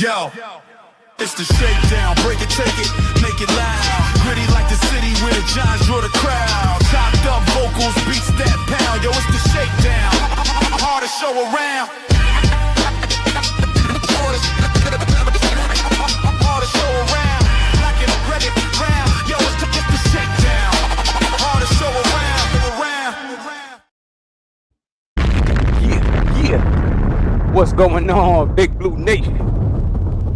Yo, it's the shakedown. Break it, take it, make it loud. Gritty like the city where the Giants draw the crowd. Chopped up vocals, beats that pound. Yo, it's the shakedown. Hard to show around. Hard to show around. Black and red and brown. Yo, it's the shakedown. Hard to show around. Yeah. What's going on, Big Blue Nation?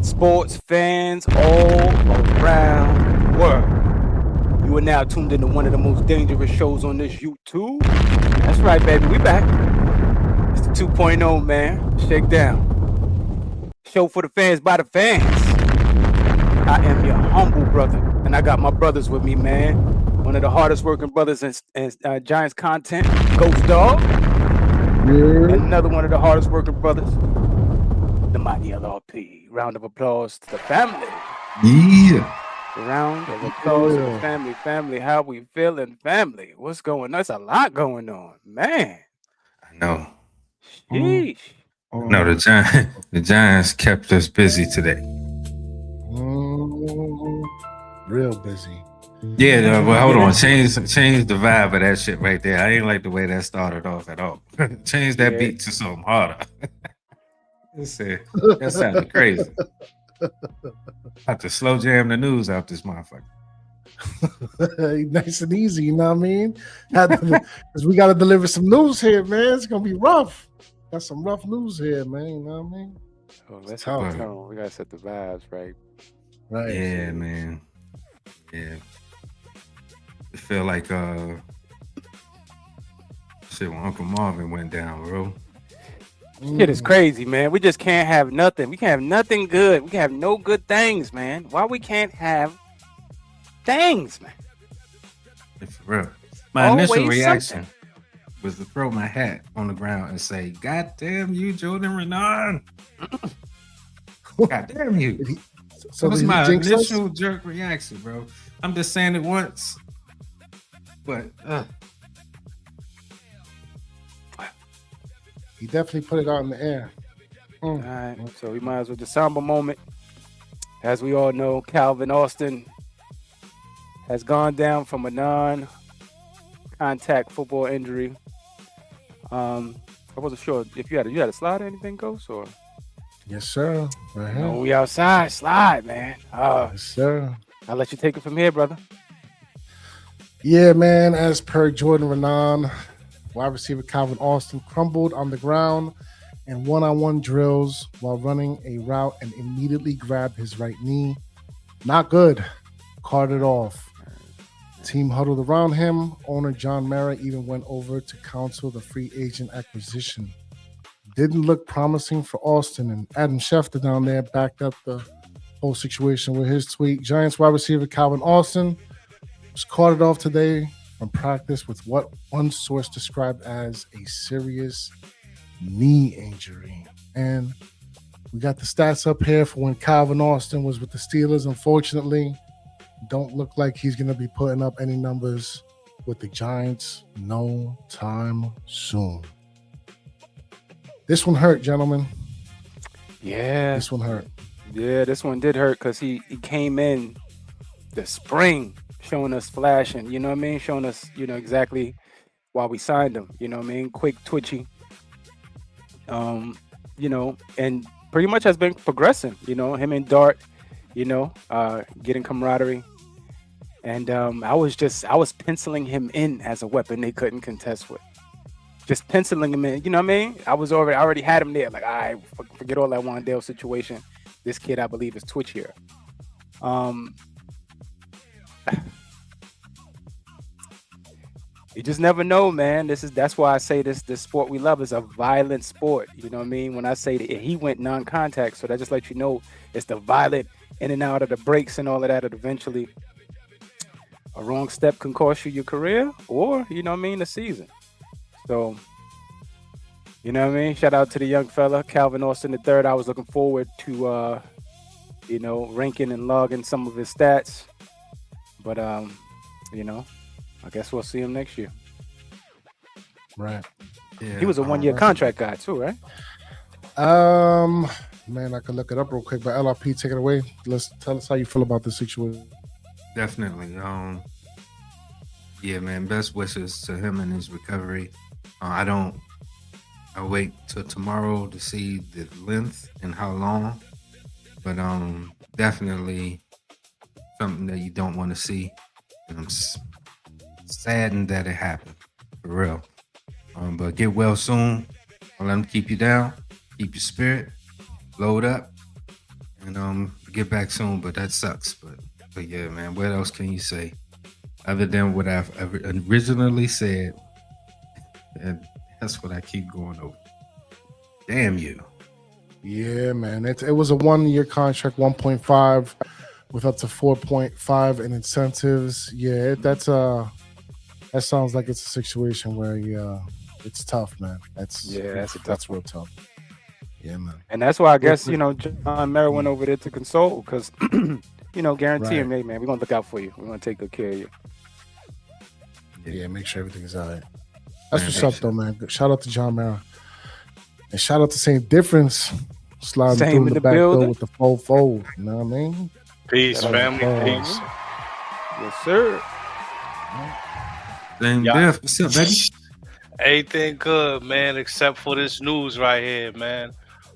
Sports fans all around the world. You are now tuned into one of the most dangerous shows on this YouTube. That's right, baby. We back. It's the 2.0, man. Shakedown. Show for the fans by the fans. I am your humble brother, and I got my brothers with me, man. One of the hardest working brothers in Giants content, Ghost Dog. And another one of the hardest working brothers, the mighty LRP. Round of applause to the family. Yeah. Round of applause to the family. Family, how we feeling? Family, what's going on? There's a lot going on, man. I know. Sheesh. No, the Giants kept us busy today. Real busy. Yeah, but hold on. Change the vibe of that shit right there. I ain't like the way that started off at all. Change that beat to something harder. That sounded crazy. I have to slow jam the news out this motherfucker. Nice and easy, you know what I mean? Because we got to deliver some news here, man. It's going to be rough. Got some rough news here, man. You know what I mean? Oh, let's tone. We got to set the vibes right. Right. Yeah, man. Yeah. It feel like shit when Uncle Marvin went down, bro. Shit is crazy, man. We just can't have nothing. We can't have nothing good. We can have no good things, man. Why we can't have things, man? It's real. My initial reaction was to throw my hat on the ground and say, "God damn you, Jordan Renan! God damn you!" So that was my initial jerk reaction, bro. I'm just saying it once, but he definitely put it out in the air. All right, so we might as well just somber moment. As we all know, Calvin Austin has gone down from a non-contact football injury. I wasn't sure if you had a slide or anything, Ghost, or yes, sir. Right here. We outside, slide, man. Yes, sir. I'll let you take it from here, brother. Yeah, man. As per Jordan Renan, wide receiver Calvin Austin crumbled on the ground in one-on-one drills while running a route and immediately grabbed his right knee. Not good. Carted off. Team huddled around him. Owner John Mara even went over to counsel the free agent acquisition. Didn't look promising for Austin, and Adam Schefter down there backed up the whole situation with his tweet. Giants wide receiver Calvin Austin was carted off today from practice with what one source described as a serious knee injury. And we got the stats up here for when Calvin Austin was with the Steelers. Unfortunately, don't look like he's going to be putting up any numbers with the Giants no time soon. This one hurt, gentlemen. Yeah. This one hurt. Yeah, this one did hurt because he came in the spring showing us flashing, you know what I mean? Showing us, exactly why we signed him, you know what I mean? Quick, twitchy. And pretty much has been progressing, him and Dart, getting camaraderie. And I was penciling him in as a weapon they couldn't contest with. Just penciling him in, you know what I mean? I already had him there. Like, all right, forget all that Wandale situation. This kid, I believe, is twitchier. You just never know, man. That's why I say this sport we love is a violent sport. You know what I mean? When I say that he went non-contact, so that just lets you know it's the violent in and out of the breaks and all of that. And eventually, a wrong step can cost you your career or, the season. So, you know what I mean? Shout out to the young fella, Calvin Austin III. I was looking forward to, ranking and logging some of his stats. But, I guess we'll see him next year. Right. Yeah, he was a one-year contract guy too, right? Man, I could look it up real quick, but LRP, take it away. Let's tell us how you feel about this situation. Definitely. Yeah, man. Best wishes to him and his recovery. I wait till tomorrow to see the length and how long, but definitely something that you don't want to see. And I'm saddened that it happened, for real. But get well soon. I'll let them keep you down, keep your spirit, load up, and get back soon. But that sucks. But yeah, man, what else can you say other than what I've originally said? And that's what I keep going over. Damn you. Yeah, man. It was a 1-year contract, 1.5 with up to 4.5 in incentives. Yeah, that sounds like it's a situation where it's tough, man. That's real tough. Yeah, man. And that's why I guess, John Mara went over there to console because, guarantee him, hey, man, we're going to look out for you. We're going to take good care of you. Yeah, make sure everything's all right. That's what's up, though, man. Shout out to John Mara. And shout out to St. Difference sliding through in the back door with the full fold. You know what I mean? Peace, family. Peace. Yes, sir. Same diff. What's up, baby? Everything good, man, except for this news right here, man.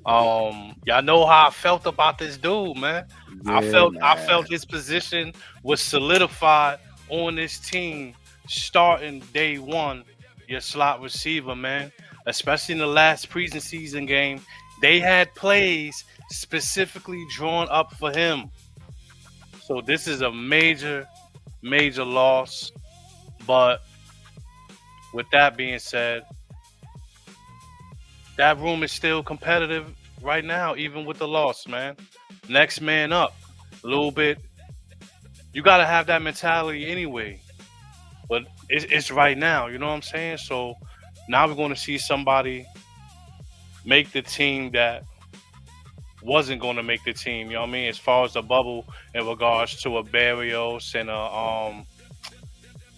Y'all know how I felt about this dude, man. Yeah, I felt his position was solidified on this team starting day one. Your slot receiver, man. Especially in the last preseason game, they had plays specifically drawn up for him. So this is a major, major loss. But with that being said, that room is still competitive right now, even with the loss, man. Next man up, a little bit. You got to have that mentality anyway. But it's right now, you know what I'm saying? So now we're going to see somebody make the team that wasn't going to make the team, you know what I mean? As far as the bubble in regards to a Barrios and a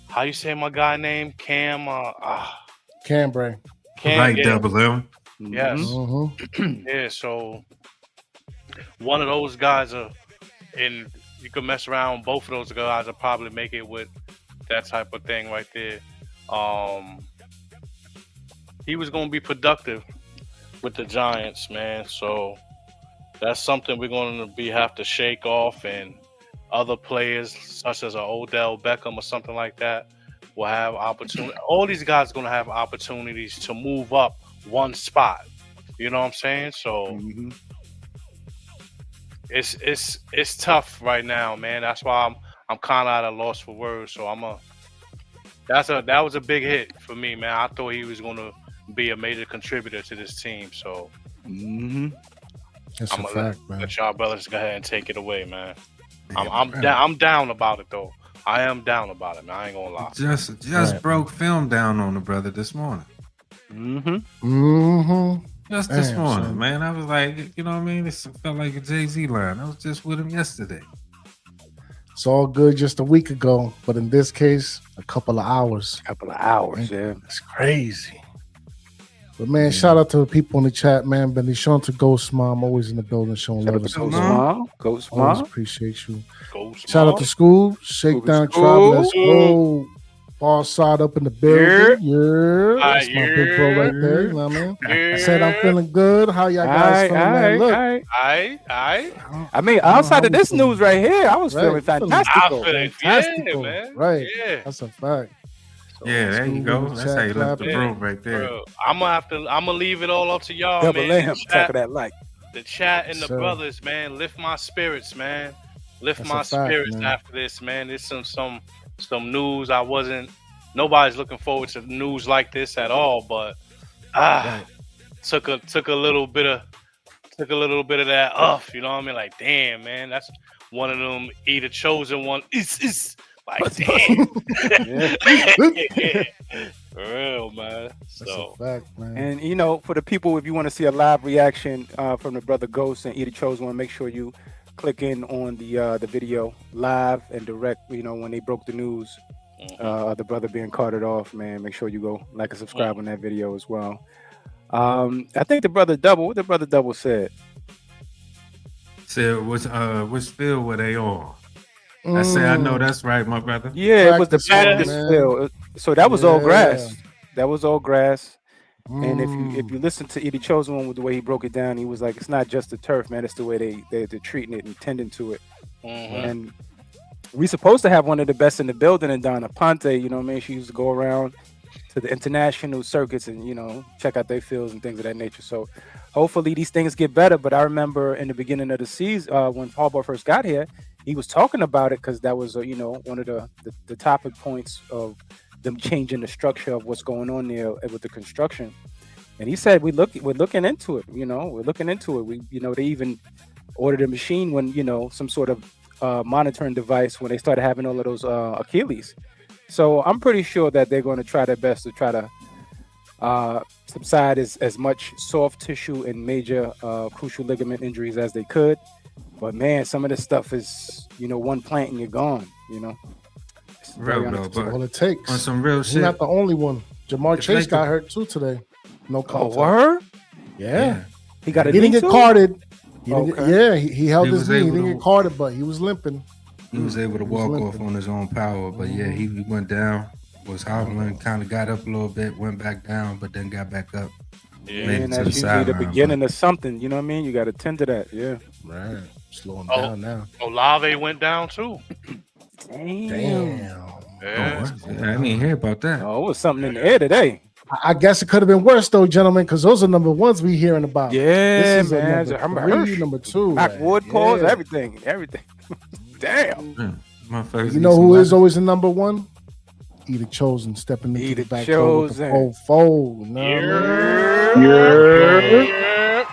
how you say my guy name? Cam Cambray. Like double M. Yes. Mm-hmm. Yeah, so one of those guys and you can mess around, both of those guys will probably make it with that type of thing right there. He was going to be productive with the Giants, man. So that's something we're going to have to shake off, and other players such as Odell Beckham or something like that will have opportunity. All these guys are going to have opportunities to move up one spot. You know what I'm saying? So it's tough right now, man. That's why I'm kind of at a loss for words. So that was a big hit for me, man. I thought he was going to be a major contributor to this team. So that's I'm a gonna fact, man. let y'all brothers go ahead and take it away, man. I'm down about it though. I am down about it, man. I ain't gonna lie. Just broke film down on the brother this morning. Just this morning, son. Man. I was like, you know what I mean? This felt like a Jay-Z line. I was just with him yesterday. It's all good just a week ago, but in this case, a couple of hours. Yeah. It's crazy. But man, shout out to the people in the chat, man. Benishon to Ghost Mom, always in the building, showing love. Ghost Mom. Always appreciate you. Shout out to School, Shakedown Tribe, let's go. Ball side up in the building. Yeah. That's my big bro right there. You know what I mean? I said I'm feeling good. How y'all guys feeling, man? Look. I mean, outside of this news right here, I was feeling fantastic. Fantastical, man. Right. Yeah. That's a fact. Yeah, there you go. That's how you left the room right there. Bro, I'm gonna leave it all up to y'all, Double man. Talk of that light. The chat and the brothers, man. Lift my spirits, man. Lift my spirits after this, man. There's some news nobody's looking forward to news like this at all, but took a little bit of that off, you know what I mean? Like, damn, man, that's one of them either chosen one is like, damn. For real, man. So that's a fact, man. And for the people, if you want to see a live reaction from the brother Ghost and Either Chose One, make sure you click in on the video live and direct. When they broke the news, the brother being carted off, man. Make sure you go like and subscribe on that video as well. I think what the brother Double said. Said which field were they on? I say I know that's right, my brother. Yeah, it was the Practice one, practice man. field. So that was all Yeah. grass. That was all grass. And if Mm. you listen to Eddie Chosen one with the way he broke it down, he was like, it's not just the turf, man. It's the way they're treating it and tending to it. And we supposed to have one of the best in the building, and Donna Ponte, you know what I mean? She used to go around to the international circuits and, you know, check out their fields and things of that nature. So hopefully these things get better. But I remember in the beginning of the season, when Harbaugh first got here, he was talking about it because that was, you know, one of the topic points of them changing the structure of what's going on there with the construction. And he said, we're looking into it, you know, we're looking into it. We, you know, they even ordered a machine when, you know, some sort of monitoring device when they started having all of those Achilles. So I'm pretty sure that they're going to try their best to try to subside as much soft tissue and major crucial ligament injuries as they could. But man, some of this stuff is, you know, one plant and you're gone, you know. It's very Real though, unexpected. but All it takes. on some real He's shit. not the only one. Jamar If Chase they got could- hurt too today. No Oh, contact. word? Yeah. He got a He didn't knee get too? carded. He didn't Okay. yeah, he held He his was knee. He able didn't to- get carded, but he was limping. He was able to He was walk off limping. on his own power, but yeah, he went down, was hobbling, kind of got up a little bit, went back down, but then got back up. Yeah. Made it And to the that's usually the sideline, beginning of something, you know what I mean? You got to tend to that, yeah. Right. Slowing Oh. down now. Olave went down too. Damn. Damn. Yeah. I didn't even hear about that. Oh, it was something in the air today. I guess it could have been worse though, gentlemen, because those are number ones we hearing about. Yeah, This is a man. number I'm three, Hirsch. number two. Backwood man. calls, Yeah. everything. Damn. Motherfuckers You eat know some who is lettuce. always the number one? Eat it chosen, stepping into Eat the It back door with the Chosen. full fold. You know what I mean?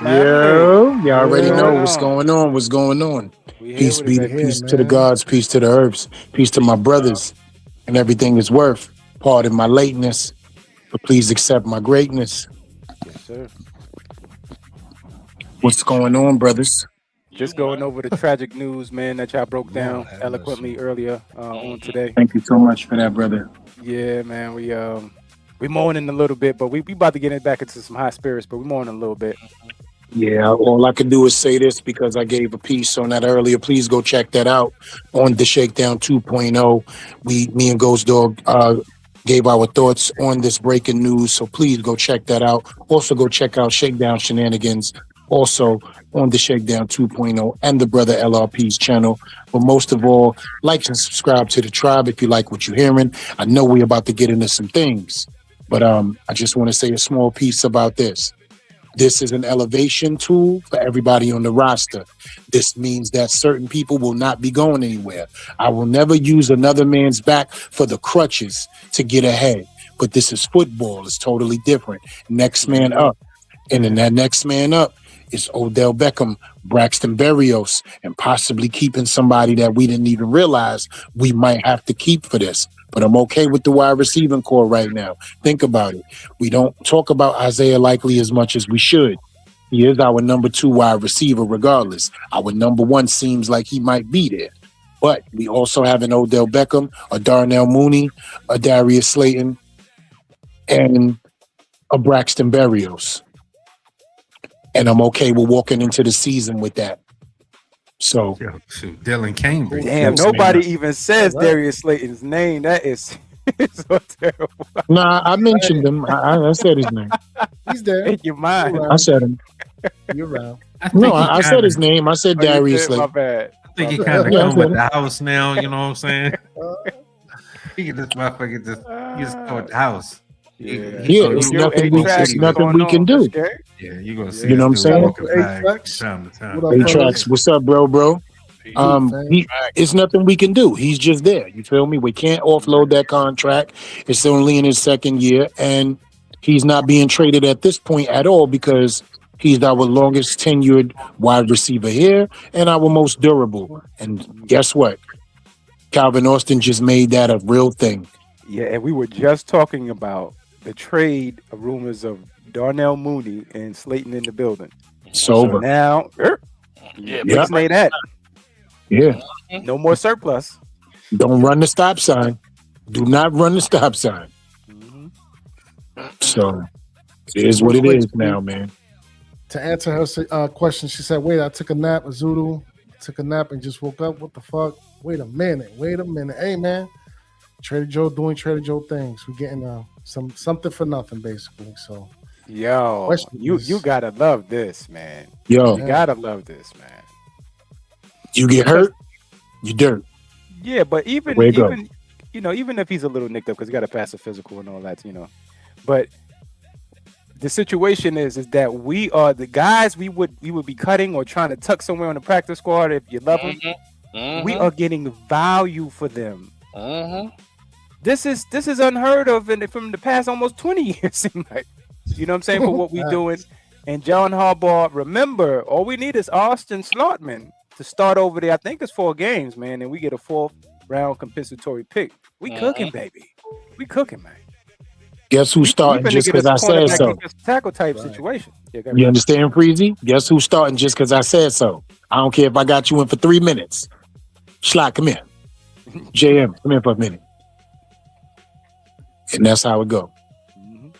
Yo, y'all already know Yeah. what's going on. What's going on? We here Peace with be it, to baby. peace Yeah, to the man. gods, peace to the herbs, peace to my brothers, and everything is worth. Pardon my lateness, but please accept my greatness. Yes, sir. What's going on, brothers? Just going over the tragic news, man, that y'all broke down Lord have eloquently mercy. earlier on today. Thank you so much for that, brother. Yeah, man, we mourning a little bit, but we about to get it back into some high spirits, but we mourning a little bit. Yeah, all I can do is say this because I gave a piece on that earlier. Please go check that out on the Shakedown 2.0. Me and Ghost Dog gave our thoughts on this breaking news, so please go check that out. Also, go check out Shakedown Shenanigans, also on the Shakedown 2.0 and the Brother LRP's channel. But most of all, like and subscribe to the tribe if you like what you're hearing. I know we're about to get into some things, but I just want to say a small piece about this. This is an elevation tool for everybody on the roster. This means that certain people will not be going anywhere. I will never use another man's back for the crutches to get ahead. But this is football. It's totally different. Next man up. And then that next man up is Odell Beckham, Braxton Berrios, and possibly keeping somebody that we didn't even realize we might have to keep for this. But I'm okay with the wide receiving core right now. Think about it. We don't talk about Isaiah Likely as much as we should. He is our number 2 wide receiver regardless. Our number 1 seems like he might be there. But we also have an Odell Beckham, a Darnell Mooney, a Darius Slayton, and a Braxton Berrios. And I'm okay with walking into the season with that. So Yo, shoot, Dylan Cambridge. Damn, Yes, nobody man. even says Right. Darius Slayton's name. That is so terrible. nah, I mentioned him. I said his name. He's there. In your mind. You're I around. said him. You're around. No, I said his name. I said Oh, you Darius did? My Slayton. bad. I think he My kind of Yeah, I come said with it. the house now, you know what I'm saying? He can just motherfucker just come with the house. Yeah, Yeah, it's nothing we can do. Yeah, you gonna see You know this what I'm dude saying? walking back A-Tracks. from time to time. What up, Hey, fellas? Tracks, what's up, bro? It's nothing we can do. He's just there. You feel me? We can't offload that contract. It's only in his second year, and he's not being traded at this point at all because he's our longest tenured wide receiver here and our most durable. And guess what? Calvin Austin just made that a real thing. Yeah, and we were just talking about the trade rumors of Darnell Mooney and Slayton in the building. So Sober. now, Yeah, Yeah. made that. Yeah. No more surplus. Don't run the stop sign. Do not run the stop sign. Mhm. So it is what it is now, man. To answer her question, she said, "Wait, I took a nap, a zoodle. took a nap and just woke up. What the fuck? Wait a minute. Hey, man. Trader Joe doing Trader Joe things. We're getting something for nothing, basically. So, Yo, Question you is- gotta love this, man. Yo, You gotta love this, man. you get hurt, you dirt. Yeah, but even Way to go. even if he's a little nicked up because he got to pass the physical and all that, but the situation is that we are the guys we would be cutting or trying to tuck somewhere on the practice squad if you love them. We are getting value for them. This is unheard of from the past almost 20 years. Seem like, you know what I'm saying, for what we doing. And John Harbaugh, remember, all we need is Austin Slotman to start over there. I think it's 4 games, man, and we get a 4th round compensatory pick. We cooking, baby. We cooking, man. Guess who's starting We finna just get because a I said cornerback so? defensive tackle type situation. Yeah, go ahead. You understand, Freezy? Guess who's starting just because I said so? I don't care if I got you in for 3 minutes. Schlock, come here. JM, come here for a minute. And that's how it go.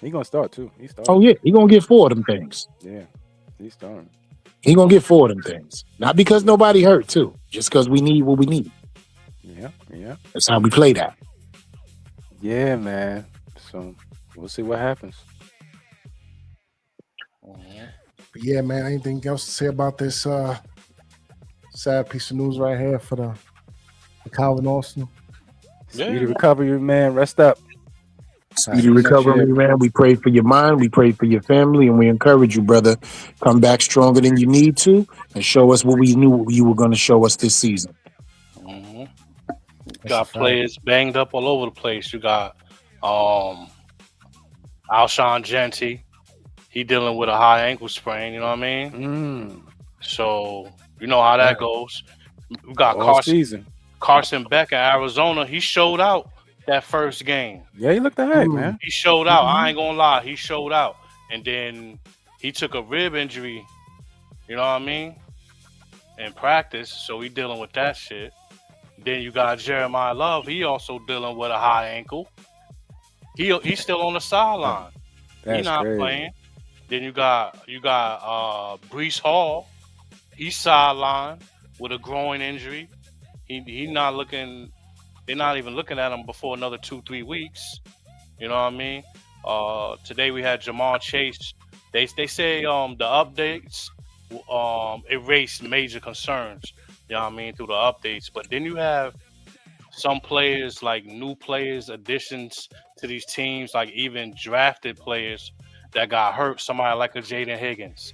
He gonna start too. He's starting. Oh, yeah. He going to get 4 of them things. Yeah, he's starting. He going to get 4 of them things. Not because nobody hurt, too. Just because we need what we need. Yeah, That's how we play that. yeah, man. So we'll see what happens. But yeah, man, anything else to say about this sad piece of news right here for the Calvin Austin? Speedy recovery, man. Rest up. Speedy recovery, man. We pray for your mind. We pray for your family. And we encourage you, brother. Come back stronger than you need to and show us what we knew you were going to show us this season. Got players banged up all over the place. You got Alshon Jenti. He dealing with a high ankle sprain. You know what I mean? So you know how that goes. We got All season. Carson Beck in Arizona. He showed out that first game. Yeah, he looked alright, man. He showed out. I ain't gonna lie. He showed out. And then he took a rib injury. You know what I mean? In practice. So he dealing with that shit. Then you got Jeremiah Love. He also dealing with a high ankle. He's still on the sideline. He's not playing. Then you got Breece Hall. He's sidelined with a groin injury. He not looking. They're not even looking at him before another 2-3 weeks. You know what I mean? Today we had Jamar Chase. They say the updates erased major concerns. You know what I mean, through the updates. But then you have some players, like new players, additions to these teams, like even drafted players that got hurt. Somebody like a Jaden Higgins.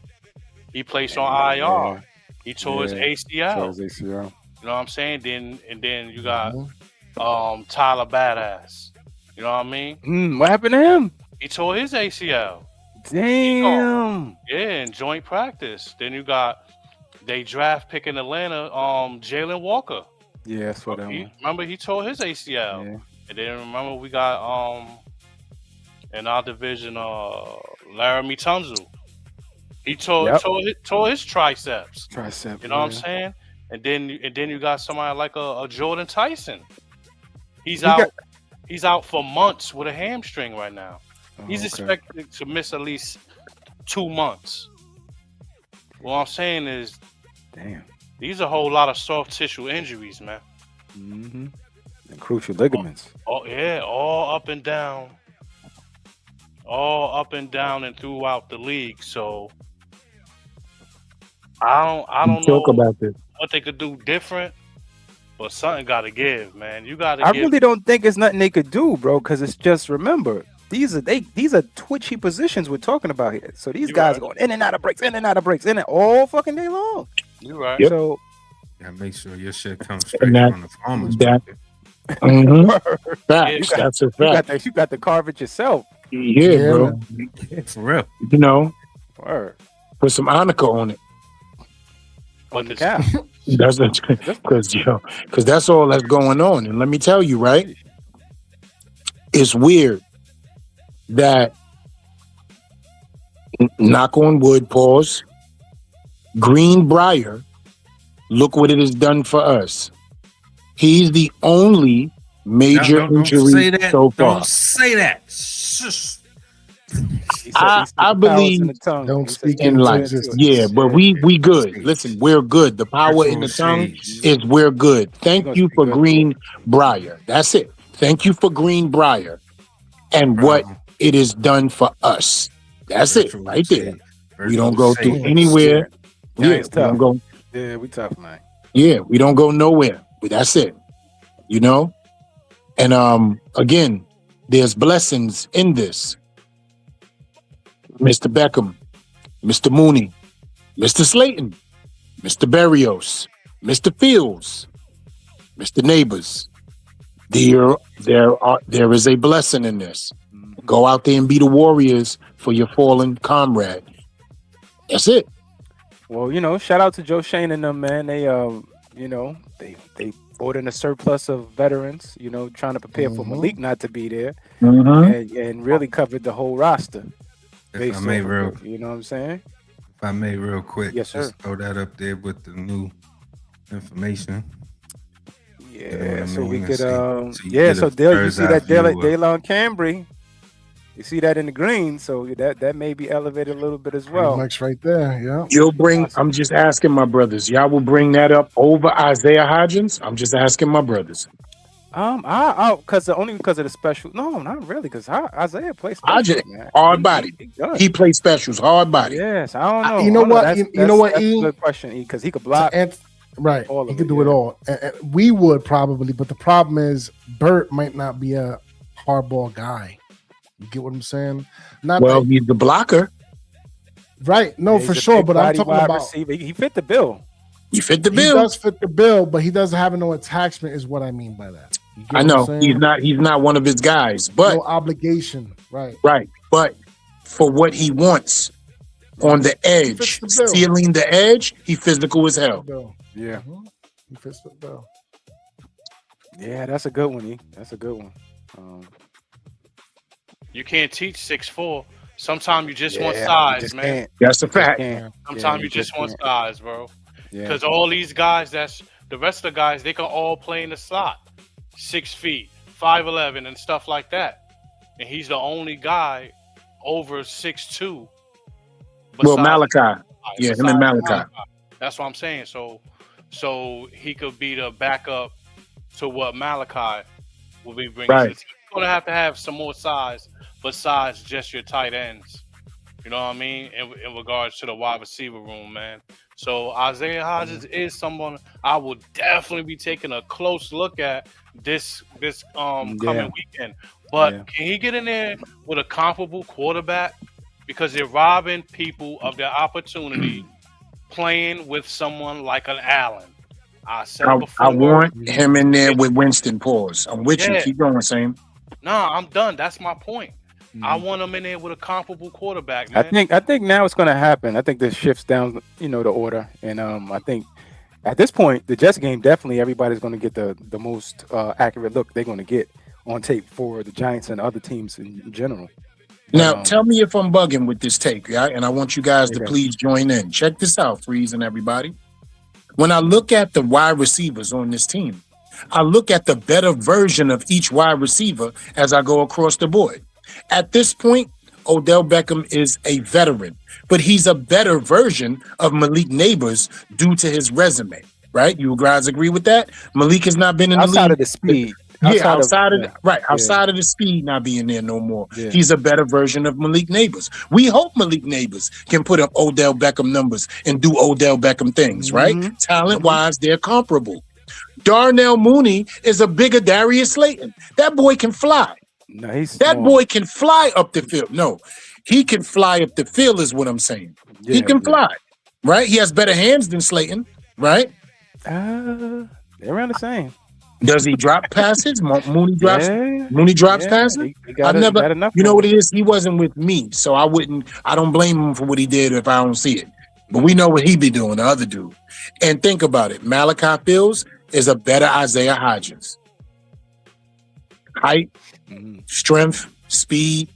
He placed on IR. He tore his ACL. You know what I'm saying? Then you got Tyler Badass. You know what I mean? What happened to him? He tore his ACL. Damn. Yeah, in joint practice. Then you got they draft pick in Atlanta, Jalen Walker. Yeah, that's what I want. Remember he tore his ACL. Yeah. And then remember we got in our division Laramie Tunzel. He tore his triceps. You know what I'm saying? And then you got somebody like a Jordan Tyson. He's out for months with a hamstring right now. He's expected to miss at least 2 months. What I'm saying is, damn, these are a whole lot of soft tissue injuries, man. And crucial ligaments. Oh yeah, all up and down and throughout the league. So I don't know about this. what they could do different, but something got to give, man. You got to. I really don't think it's nothing they could do, bro, because it's just, remember, these are twitchy positions we're talking about here. So these guys are going in and out of breaks, in and all fucking day long. You're right. Yep. So Yeah, make sure your shit comes straight from the farmers market. Facts. That's a fact. you got to carve it yourself. Yeah, bro. For real. You know, Word. put some Annika on it. On the cap. That's because that's all that's going on. And let me tell you, right? It's weird that, knock on wood, pause, Greenbrier, look what it has done for us. He's the only major Don't injury say that. so far. Don't say that. Shush. He said I the powers believe in the tongue. Don't He said speak you in can't into get life. into it. Yeah, existence. but Yeah. we good. Shades. Listen, we're good. The power in Virtual the tongue shades. is we're good. We're Thank gonna you speak for good to it. Greenbrier. That's it. Thank you for Greenbrier and what Problem. it has done for us. That's it, Virtual right there. shades. We don't Virtual go through shades. Man, anywhere. Yeah. Yeah, Giants we don't tough. go. Yeah, we tough, man. Yeah, we don't go nowhere. But that's it. You know. And again, there's blessings in this. Mr. Beckham, Mr. Mooney, Mr. Slayton, Mr. Berrios, Mr. Fields, Mr. Neighbors. There is a blessing in this. Go out there and be the Warriors for your fallen comrade. That's it. Well, you know, shout out to Joe Shane and them, man. They you know, they brought in a surplus of veterans, you know, trying to prepare for Malik not to be there, and really covered the whole roster. If I may, off of real, it, you know what I'm saying? if I may, real quick, Yes, sir. just throw that up there with the new information. You know what Yeah, I so we mean? could So you yeah, get so a Dale, you bird's see eye that view of- Daylon Cambry, you see that in the green, so that may be elevated a little bit as Pretty well. much right there. Yeah. You'll bring, I'm just asking my brothers, y'all will bring that up over Isaiah Hodgins? I'm just asking my brothers. I because only because of the special. No, not really, because Isaiah plays special, Hodgins, man. hard body. does. He plays specials, hard body. Yes, I don't know. You know I don't what? That's, You know what, That's E? a good question, E, because he could block. Right. all He of could it, do it yeah. all. And we would probably, but the problem is Burt might not be a hardball guy. You get what I'm saying? Not Well, that, he's the blocker. right. No, He's for a sure. big But I'm body talking wide about receiver. He fit the bill. He fit the he bill. does fit the bill, but he doesn't have no attachment, is what I mean by that. You get I what know I'm saying? he's not one of his guys, but No obligation. Right. right. But for what he wants on the edge, fits the bill. stealing the edge, he physical as The hell. bill. Yeah, He fits the bill. yeah, that's a good one, E. That's a good one. You can't teach 6'4". Sometimes you just want Yeah, size, just man. can't. That's a fact. Can't. Sometimes Yeah, you just want can't. size, bro. Yeah. Because all these guys, that's the rest of the guys, they can all play in the slot, 6 feet, 5'11", and stuff like that. And he's the only guy over 6'2". Well, besides- Malachi. Yeah, him and besides Malachi. That's what I'm saying. So he could be the backup to what Malachi will be bringing. Right. So you're gonna have to have some more size besides just your tight ends. You know what I mean? In regards to the wide receiver room, man. So Isaiah Hodgins is someone I will definitely be taking a close look at this coming weekend. But can he get in there with a comparable quarterback? Because they're robbing people of their opportunity playing with someone like an Allen. I said before. I want him in there with Winston. Pause. I'm with you. Yeah. Keep going, Sam. Nah, I'm done. That's my point. I want him in there with a comparable quarterback, man. I think now it's going to happen. I think this shifts down, you know, the order, and I think at this point, the Jets game definitely everybody's going to get the most accurate look they're going to get on tape for the Giants and other teams in general. Now, tell me if I'm bugging with this tape, yeah? And I want you guys to Okay. please join in. Check this out, Freeze and everybody. When I look at the wide receivers on this team, I look at the better version of each wide receiver as I go across the board. At this point, Odell Beckham is a veteran, but he's a better version of Malik Nabers due to his resume, right? You guys agree with that? Malik has not been in the outside league. of the speed. Outside of the speed not being there no more. Yeah. He's a better version of Malik Nabers. We hope Malik Nabers can put up Odell Beckham numbers and do Odell Beckham things, right? Talent-wise, they're comparable. Darnell Mooney is a bigger Darius Slayton. That boy can fly. No, he's That small. boy can fly up the field. No, he can fly up the field is what I'm saying. He can fly, right? He has better hands than Slayton, right? They're around the same. Does he drop passes? Mooney drops. Yeah. Mooney drops Yeah, passes. he got I've never. got enough You know for what him. it is? He wasn't with me, so I don't blame him for what he did if I don't see it. But we know what he be doing, the other dude. And think about it. Malachi Fields is a better Isaiah Hodgins. Height, strength, speed,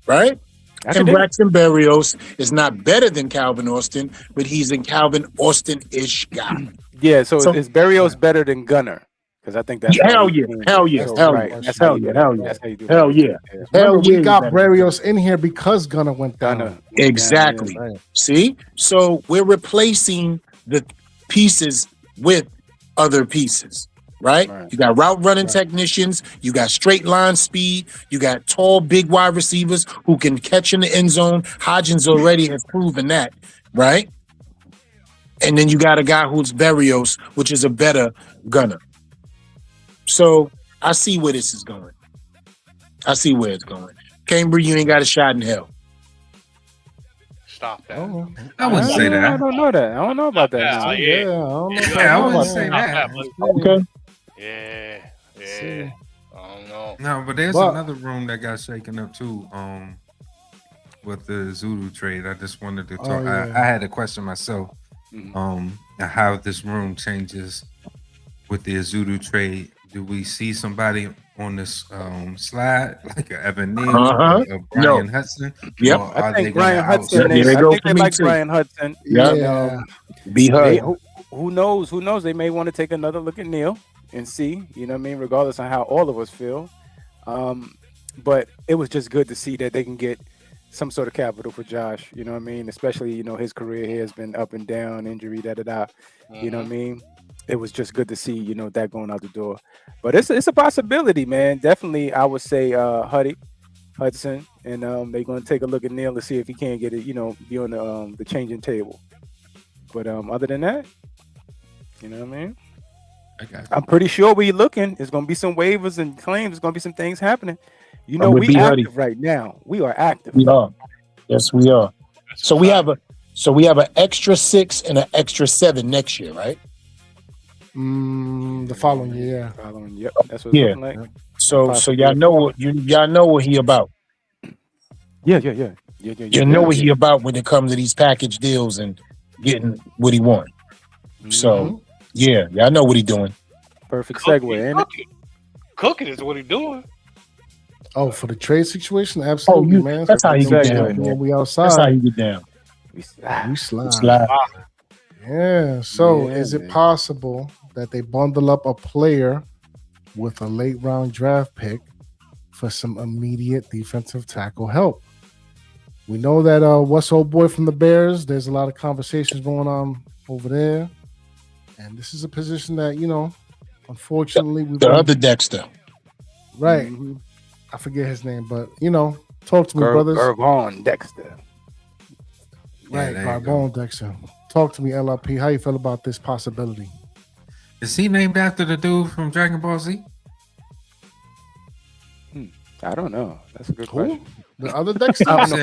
right? I And can dig it. Braxton Berrios is not better than Calvin Austin, but he's a Calvin Austin-ish guy. Yeah, so So- is Berrios better than Gunner? because I think that's Yeah, how hell he yeah, came. hell yeah, So, hell right, yeah, that's how hell you yeah, do hell that. yeah, That's how you do hell that. yeah, Yeah. hell Remember, yeah. we he got better. Barrios in here because Gunner went down. Gunner went Exactly. down, Right. See, so we're replacing the pieces with other pieces, right? yeah. Right. You got route running Right. technicians, you got straight line speed, you got tall, big wide receivers who can catch in the end zone. Hodgins already has proven that, right? And then you got a guy who's Barrios, which is a better gunner. So I see where this is going. I see where it's going. Cambridge, you ain't got a shot in hell. Stop that. Oh, I wouldn't say I that. don't know that. I don't know about that. Yeah, now. yeah, I yeah. don't know. Yeah, I about wouldn't that. say that. Okay. Yeah. I don't know. No, but there's But- another room that got shaken up too. With the Zulu trade, I just wanted to talk. yeah. I had a question myself. Mhm. How this room changes with the Zulu trade. Do we see somebody on this slide like a Evan Neal Uh-huh. or Brian Hudson? Yep. Or I are they think gonna Brian Hudson. Yeah, They, there I goes think for they me like too. Brian Hudson. Yeah. And, Be they, heard. who knows? Who knows? They may want to take another look at Neil and see. You know what I mean? Regardless of how all of us feel. But it was just good to see that they can get some sort of capital for Josh. You know what I mean? Especially his career here has been up and down, injury, da da da. You know what I mean? It was just good to see that going out the door. But it's a possibility, man. Definitely, I would say Hudson, and they're going to take a look at Neil to see if he can't get it. Be on the changing table. But other than that, you know what I mean? I got you. I'm pretty sure we looking. There's going to be some waivers and claims. There's going to be some things happening. I'm with We B. active Huddy. right now. We are active. We are. Yes, we are. So we have an extra 6 and an extra 7 next year, right? The following year. Following, yep, that's what it's Yeah. looking like. So Possibly. y'all know what he about. Yeah. You know what he about when it comes to these package deals and getting what he want. So yeah, y'all know what he doing. Perfect segue, ain't it? Cooking is what he's doing. Oh, for the trade situation, absolutely, man. That's how he get Segue, down, When man. we That's how outside, he get down. We we slide. Slide. Yeah. So, Yeah, is it man. possible that they bundle up a player with a late round draft pick for some immediate defensive tackle help? We know that what's old boy from the Bears. There's a lot of conversations going on over there, and this is a position that unfortunately, The other Dexter. right. Mhm. I forget his name, but talk to me, brothers. Gervon Dexter. Right, there you go. Carbone Dexter. Talk to me, LRP. How you feel about this possibility? Is he named after the dude from Dragon Ball Z? I don't know. That's a good Who? question. The other Dexter? You said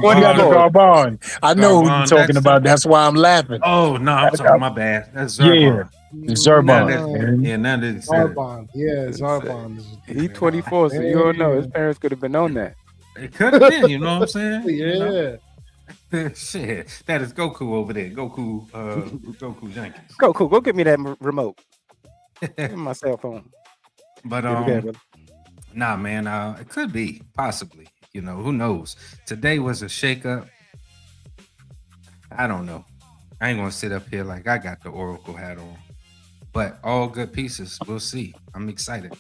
What happened to Garbon. Garbon? I know who Garbon you're talking Dexter. about. That's why I'm laughing. Oh no, I'm sorry, my bad. That's Yeah. Zerbon. Zarbon. Now that- Yeah, now that it said it. Zarbon. Yeah, Zarbon. He 24, so you don't know. His parents could have been on that. It could have been, you know what I'm saying? You know? Yeah. Shit. That is Goku over there. Goku Jenkins. Go get me that remote. Give me my cell phone. But Yeah, we got it, brother. nah, man, it could be possibly. Who knows? Today was a shakeup. I don't know. I ain't gonna sit up here like I got the Oracle hat on. But all good pieces. We'll see. I'm excited.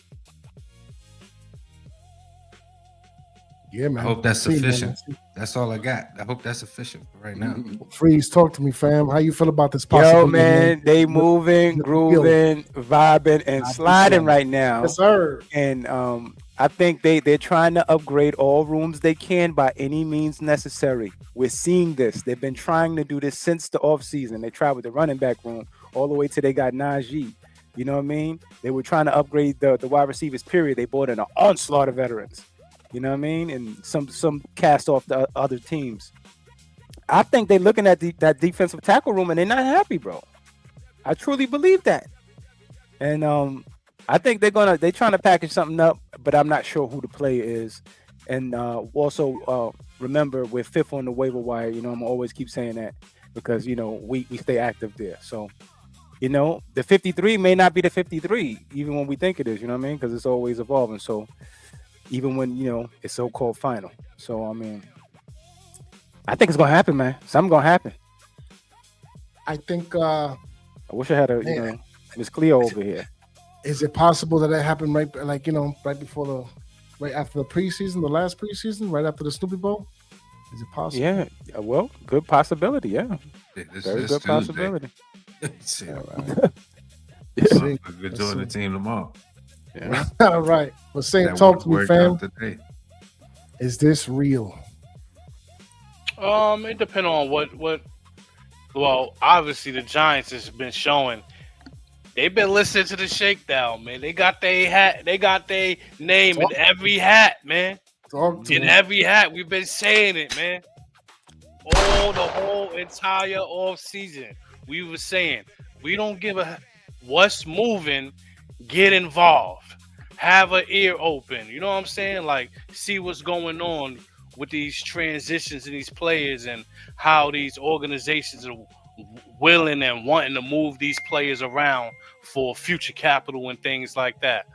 Yeah, I man. hope that's See, man. sufficient. That's all I got. I hope that's sufficient for right now. Freeze, talk to me, fam. How you feel about this Yo, possibility? man, they moving, the grooving, vibing, and sliding right now. Yes, sir. And I think they're trying to upgrade all rooms they can by any means necessary. We're seeing this. They've been trying to do this since the offseason. They tried with the running back room all the way till they got Najee. You know what I mean? They were trying to upgrade the wide receivers, period. They brought in an onslaught of veterans. You know what I mean? And some cast off the other teams. I think they're looking at that defensive tackle room and they're not happy, bro. I truly believe that. And I think they're trying to package something up, but I'm not sure who the player is. And also remember, we're 5th on the waiver wire. I'm always keep saying that because we stay active there. So the 53 may not be the 53 even when we think it is. You know what I mean? Because it's always evolving. So even when it's so-called final. So I mean, I think it's gonna happen, man. Something's gonna happen. I think I wish I had a man, Miss Cleo over here. Is it possible that happened right right after the preseason, the last preseason, right after the Snoopy Bowl? Is it possible? Yeah. Well, good possibility. Yeah. This Very is good Tuesday. possibility. See, All right. we're good join the team tomorrow. Yeah. All right. Well, Saint, That talk to me, worked fam. out today. Is this real? It depends on what. Well, obviously the Giants has been showing. They've been listening to the Shakedown, man. They got their hat. They got their name in every hat, man. Talk to In me. every hat, we've been saying it, man. The whole entire off season, we were saying we don't give a what's moving. Get involved. Have an ear open. You know what I'm saying? Like, see what's going on with these transitions and these players and how these organizations are willing and wanting to move these players around for future capital and things like that.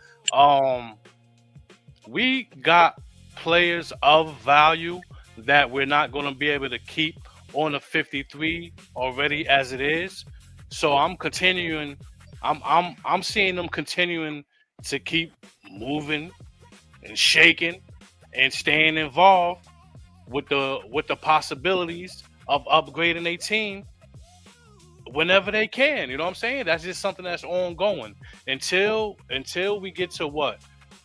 We got players of value that we're not going to be able to keep on the 53 already as it is. So I'm continuing. I'm seeing them continuing to keep moving and shaking and staying involved with the possibilities of upgrading a team whenever they can. You know what I'm saying? That's just something that's ongoing until we get to what?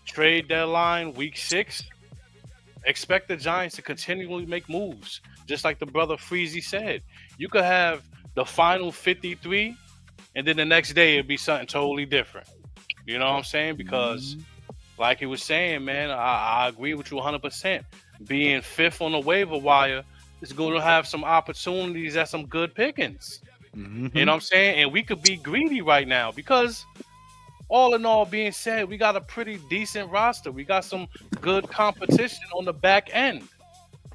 Trade deadline week 6. Expect the Giants to continually make moves. Just like the brother Freezy said. You could have the final 53 and then the next day it'd be something totally different. You know what I'm saying? Because like he was saying, man, I agree with you 100%. Being 5th on the waiver wire is going to have some opportunities at some good pickings. Mm-hmm. You know what I'm saying? And we could be greedy right now because all in all being said, we got a pretty decent roster. We got some good competition on the back end.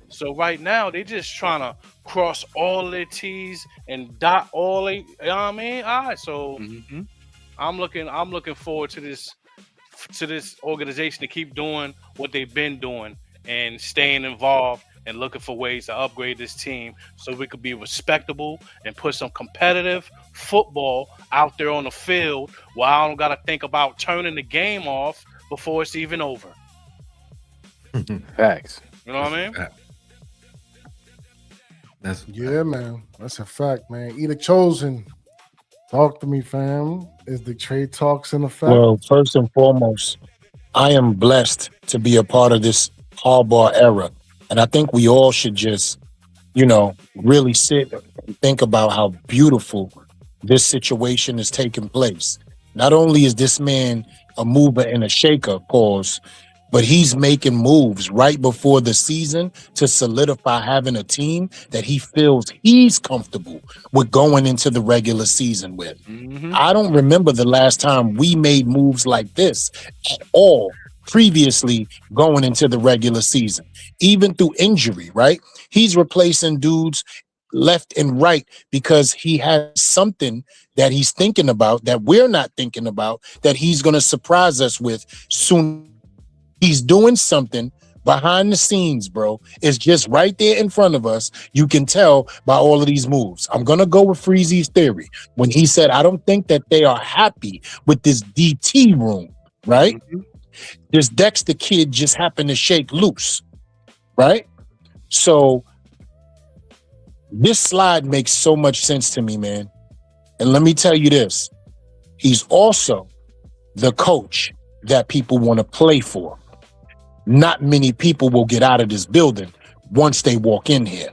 So right now, they just trying to cross all their T's and dot all they, you know what I mean? All right, so I'm looking forward to this organization to keep doing what they've been doing and staying involved and looking for ways to upgrade this team so we could be respectable and put some competitive football out there on the field where I don't got to think about turning the game off before it's even over. Facts. You know what I mean? That's Yeah, man. That's a fact, man. Either chosen. Talk to me, fam. Is the trade talks in effect? Well, first and foremost, I am blessed to be a part of this Harbaugh era. And I think we all should just, really sit and think about how beautiful this situation is taking place. Not only is this man a mover and a shaker, pause, but he's making moves right before the season to solidify having a team that he feels he's comfortable with going into the regular season with. I don't remember the last time we made moves like this at all previously going into the regular season, even through injury, right? He's replacing dudes left and right because he has something that he's thinking about that we're not thinking about that he's going to surprise us with soon. He's doing something behind the scenes, bro. It's just right there in front of us. You can tell by all of these moves. I'm going to go with Freezy's theory when he said, I don't think that they are happy with this DT room, right? This Dexter kid just happened to shake loose, right? So this slide makes so much sense to me, man. And let me tell you this. He's also the coach that people want to play for. Not many people will get out of this building once they walk in here.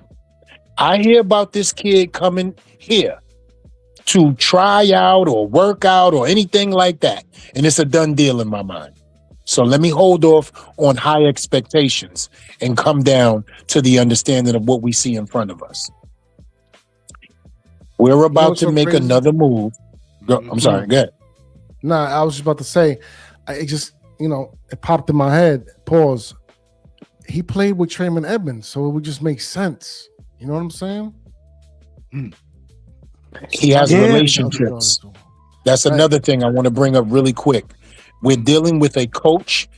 I hear about this kid coming here to try out or work out or anything like that. And it's a done deal in my mind. So let me hold off on high expectations and come down to the understanding of what we see in front of us. We're about what's to so make crazy? another move. I'm sorry, go ahead. Nah, I was just about to say, it just, it popped in my head. Pause. He played with Trayman Edmonds, so it would just make sense. You know what I'm saying? He has relationships. That's another thing I want to bring up really quick. We're dealing with a coach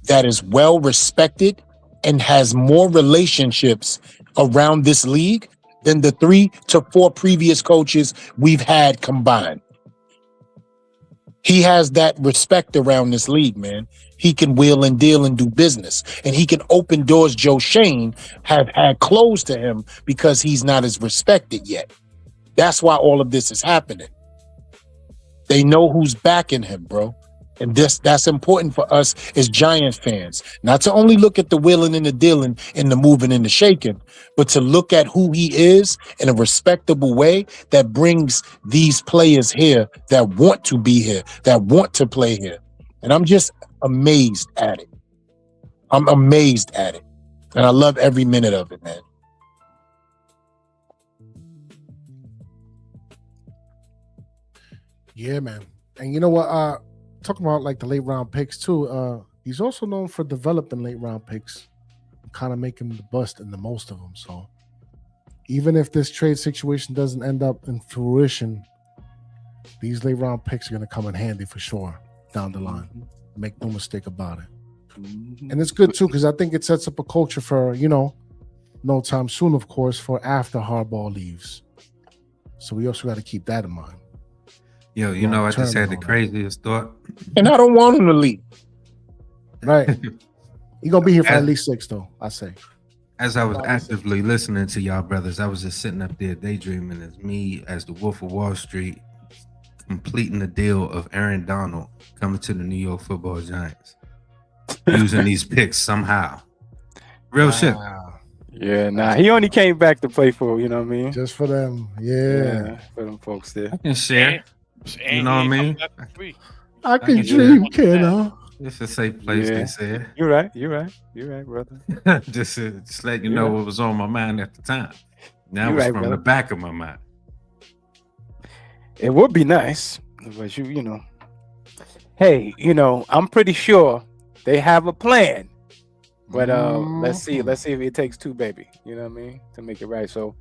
that is well respected and has more relationships around this league than the 3 to 4 previous coaches we've had combined. He has that respect around this league, man. He can wheel and deal and do business. And he can open doors Joe Shane have had closed to him because he's not as respected yet. That's why all of this is happening. They know who's backing him, bro. And that's important for us as Giants fans. Not to only look at the wheeling and the dealing and the moving and the shaking, but to look at who he is in a respectable way that brings these players here that want to be here, that want to play here. And I'm just amazed at it. I'm amazed at it. And I love every minute of it, man. Yeah, man. And you know what? Talking about like the late round picks too. He's also known for developing late round picks, kind of making the bust in the most of them. So even if this trade situation doesn't end up in fruition, these late round picks are going to come in handy for sure down the line. Make no mistake about it. And it's good too because I think it sets up a culture for, you know, no time soon, of course, for after Harbaugh leaves. So we also got to keep that in mind. Yo, you know, I just had the craziest thought. And I don't want him to leave. Right. He's going to be here for at least 6, though, I say. As I was actively listening to y'all brothers, I was just sitting up there daydreaming as me, as the Wolf of Wall Street, completing the deal of Aaron Donald coming to the New York Football Giants, using these picks somehow. Real shit. Yeah, nah, he only came back to play for, you know what I mean? Just for them. Yeah. For them folks there. I can share. You know what I mean? I can dream, kiddo. It's a safe place, they said. You're right, brother. just let you know what was on my mind at the time. Now it was from the back of my mind. It would be nice, but you know. Hey, you know, I'm pretty sure they have a plan. But let's see if it takes two, baby. You know what I mean? To make it right. So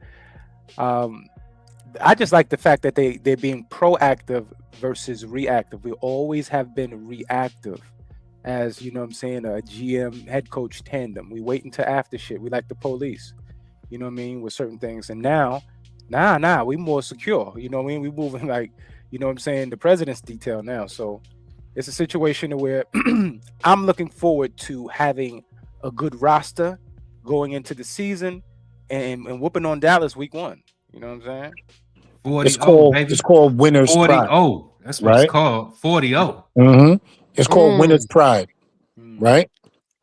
I just like the fact that they're being proactive versus reactive. We always have been reactive as, you know what I'm saying, a GM head coach tandem. We wait until after shit. We like the police, you know what I mean, with certain things. And now, we more secure. You know what I mean? We moving like, you know what I'm saying, the president's detail now. So it's a situation where I'm looking forward to having a good roster going into the season and whooping on Dallas week 1. You know what I'm saying? It's called winner's pride. 40-0. That's what it's called. 40-0. Mm-hmm. It's called winner's pride, right?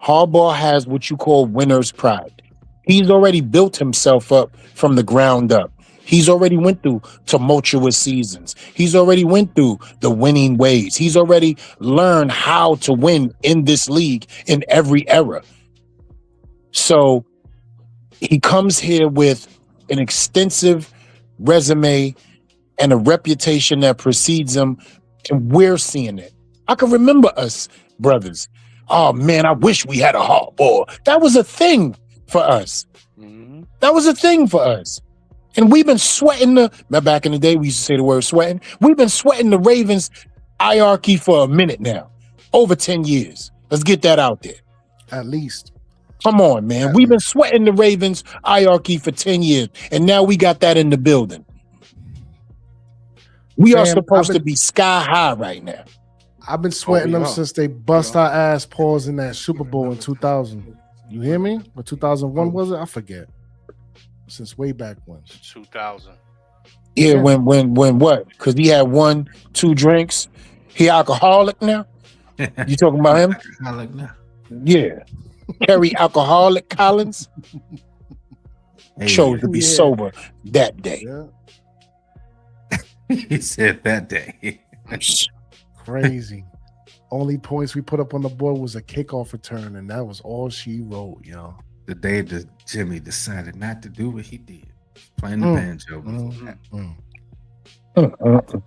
Harbaugh has what you call winner's pride. He's already built himself up from the ground up. He's already went through tumultuous seasons. He's already went through the winning ways. He's already learned how to win in this league in every era. So he comes here with an extensive resume and a reputation that precedes him, and we're seeing it. I can remember us, brothers. Oh, man, I wish we had a Harbaugh. That was a thing for us. That was a thing for us. And we've been sweating back in the day, we used to say the word sweating. We've been sweating the Ravens hierarchy for a minute now. Over 10 years. Let's get that out there. At least. Come on, man. We've been sweating the Ravens hierarchy for 10 years, and now we got that in the building. We are supposed to be sky high right now. I've been sweating them since they bust our ass paws in that Super Bowl in 2000. You hear me? Or 2001 was it? I forget. Since way back when. 2000. Yeah, when what? Because he had 1-2 drinks. He alcoholic now? You talking about him? Alcoholic now. Yeah. Kerry Alcoholic Collins chose to be sober that day. Yeah. He said that day. Crazy. Only points we put up on the board was a kickoff return, and that was all she wrote, yo. The day that Jimmy decided not to do what he did, playing the banjo.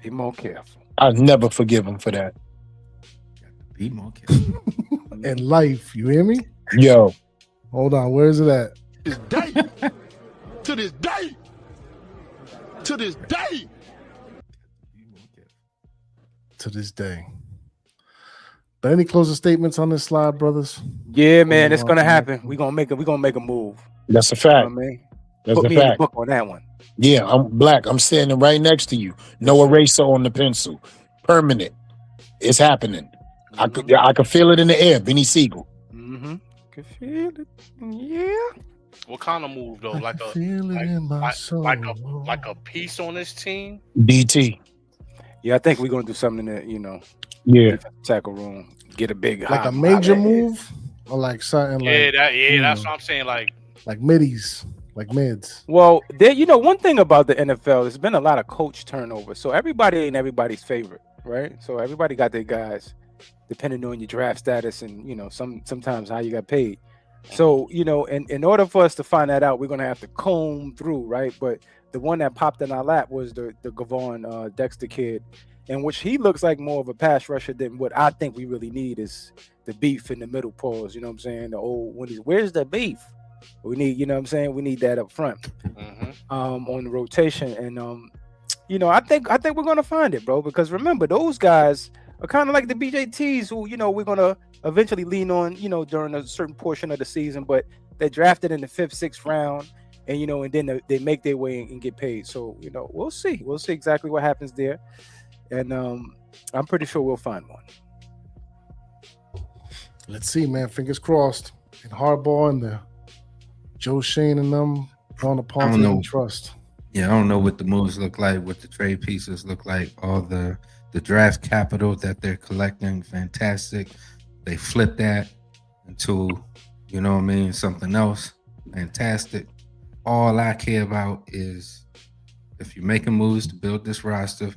Be more careful. I'll never forgive him for that. Be more careful. In life, you hear me? Yo. Hold on, where is it at? To this day. To this day. To this day. But any closing statements on this slide, brothers? Yeah, man, it's gonna happen. We're gonna make a move. That's a fact. You know what I mean? That's Put a me in the fact. book on that one. Yeah, I'm black. I'm standing right next to you. No eraser on the pencil. Permanent. It's happening. I could feel it in the air. Benny Siegel. Mm-hmm. Can feel it. Yeah. What kind of move though? Like a feel it in my soul. like a piece on this team? DT. Yeah, I think we're gonna do something in the Yeah. tackle room. Get a big like hop, a major hop move, or like something Yeah, like that's what I'm saying. like middies, like mids. Well, there, one thing about the NFL, there's been a lot of coach turnover, so everybody ain't everybody's favorite, right? So everybody got their guys, depending on your draft status and sometimes how you got paid. So in order for us to find that out, we're gonna have to comb through, right? But the one that popped in our lap was the Gavon Dexter kid, in which he looks like more of a pass rusher than what I think we really need is the beef in the middle pause. You know what I'm saying? The old where's the beef? We need, we need that up front, on the rotation, and I think we're gonna find it, bro. Because remember, those guys are kind of like the BJTs, who we're gonna eventually lean on, during a certain portion of the season, but they're drafted in the 5th, 6th round, and and then they make their way and get paid. So we'll see exactly what happens there, and I'm pretty sure we'll find one. Let's see, man. Fingers crossed. And Harbaugh and the Joe Shane and them drawn upon to trust. Yeah, I don't know what the moves look like, what the trade pieces look like, all the draft capital that they're collecting. Fantastic. They flip that into, something else. Fantastic. All I care about is if you're making moves to build this roster,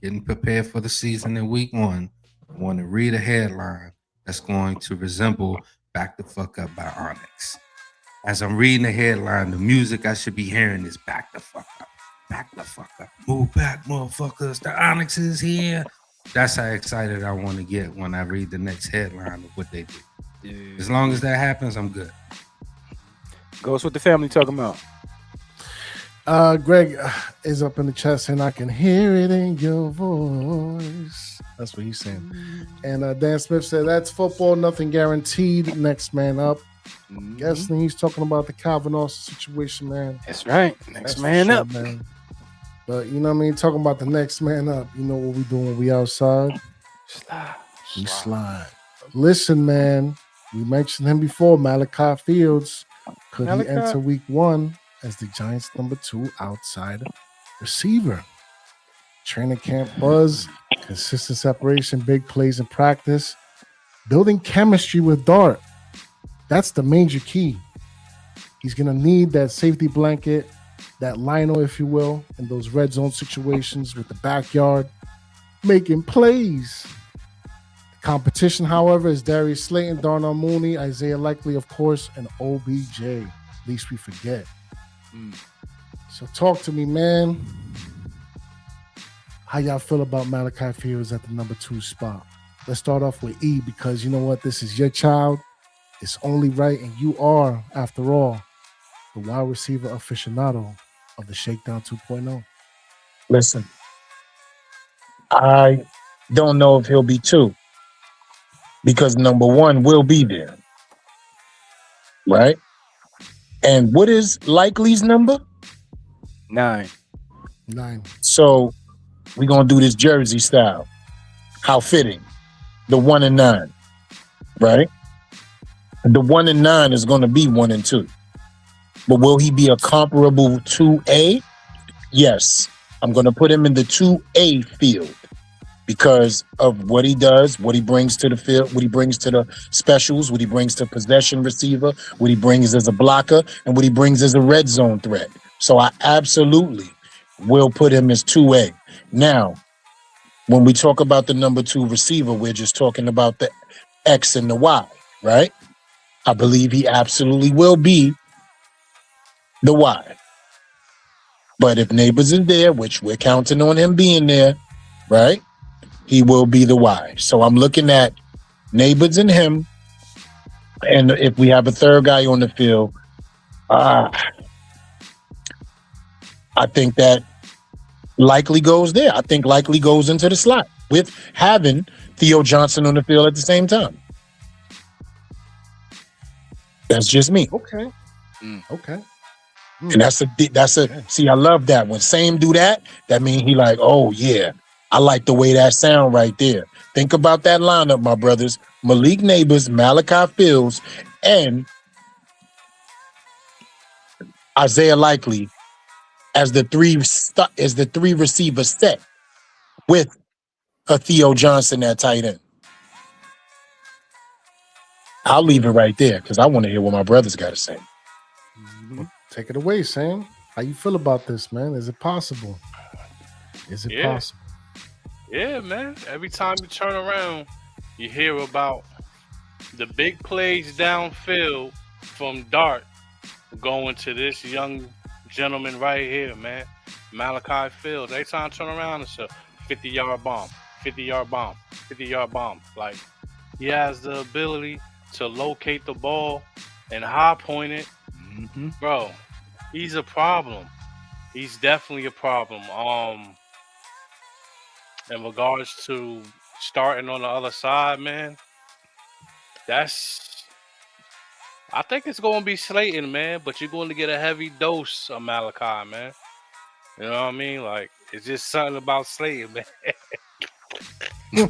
getting prepared for the season in week 1, I want to read a headline that's going to resemble Back the Fuck Up by Onyx. As I'm reading the headline, the music I should be hearing is back the fuck up. Back the fuck up. Move back, motherfuckers. The Onyx is here. That's how excited I want to get when I read the next headline of what they do. Yeah. As long as that happens, I'm good. Ghost, what the family talking about? Greg is up in the chat saying, I can hear it in your voice. That's what he's saying. And Dan Smith said, that's football, nothing guaranteed. Next man up. Guessing he's talking about the Calvin Austin situation, man. That's right. Next man up, man. But you know what I mean? Talking about the next man up. You know what we doing when we outside? We slide. Listen, man. We mentioned him before, Malachi Fields. Could he enter week 1 as the Giants' number 2 outside receiver? Training camp buzz, consistent separation, big plays in practice, building chemistry with Dart. That's the major key. He's going to need that safety blanket, that lino, if you will, in those red zone situations with the backyard, making plays. The competition, however, is Darius Slayton, Darnell Mooney, Isaiah Likely, of course, and OBJ. Least we forget. So talk to me, man. How y'all feel about Malachi Fields at the number 2 spot? Let's start off with E, because you know what? This is your child. It's only right, and you are, after all, the wide receiver aficionado of the Shakedown 2.0. Listen, I don't know if he'll be 2 because number 1 will be there, right? And what is Likely's number? 9. So we're going to do this Jersey style. How fitting. The 1 and 9, right? The 1 and 9 is going to be 1 and 2. But will he be a comparable 2A? Yes. I'm going to put him in the 2A field because of what he does, what he brings to the field, what he brings to the specials, what he brings to possession receiver, what he brings as a blocker, and what he brings as a red zone threat. So I absolutely will put him as 2A. Now, when we talk about the number 2 receiver, we're just talking about the X and the Y, right? I believe he absolutely will be the Y. But if Nabers is there, which we're counting on him being there, right? He will be the Y. So I'm looking at Nabers and him. And if we have a third guy on the field, I think that Likely goes there. I think Likely goes into the slot with having Theo Johnson on the field at the same time. That's just me. Okay. And that's a see, I love that. When Same do that, that means he like, oh yeah, I like the way that sound right there. Think about that lineup, my brothers. Malik Nabers, Malachi Fields, and Isaiah Likely as the three receiver set with a Theo Johnson at tight end. I'll leave it right there because I want to hear what my brothers got to say. Take it away, Sam. How you feel about this, man? Is it possible? Is it possible? Yeah, man. Every time you turn around, you hear about the big plays downfield from Dart going to this young gentleman right here, man. Malachi Fields. Every time I turn around, it's a 50-yard bomb, 50-yard bomb, 50-yard bomb. Like, he has the ability to locate the ball and high point it. Bro, he's a problem. He's definitely a problem. In regards to starting on the other side, man, I think it's going to be Slayton, man, but you're going to get a heavy dose of Malachi, man. You know what I mean? Like, it's just something about Slayton, man.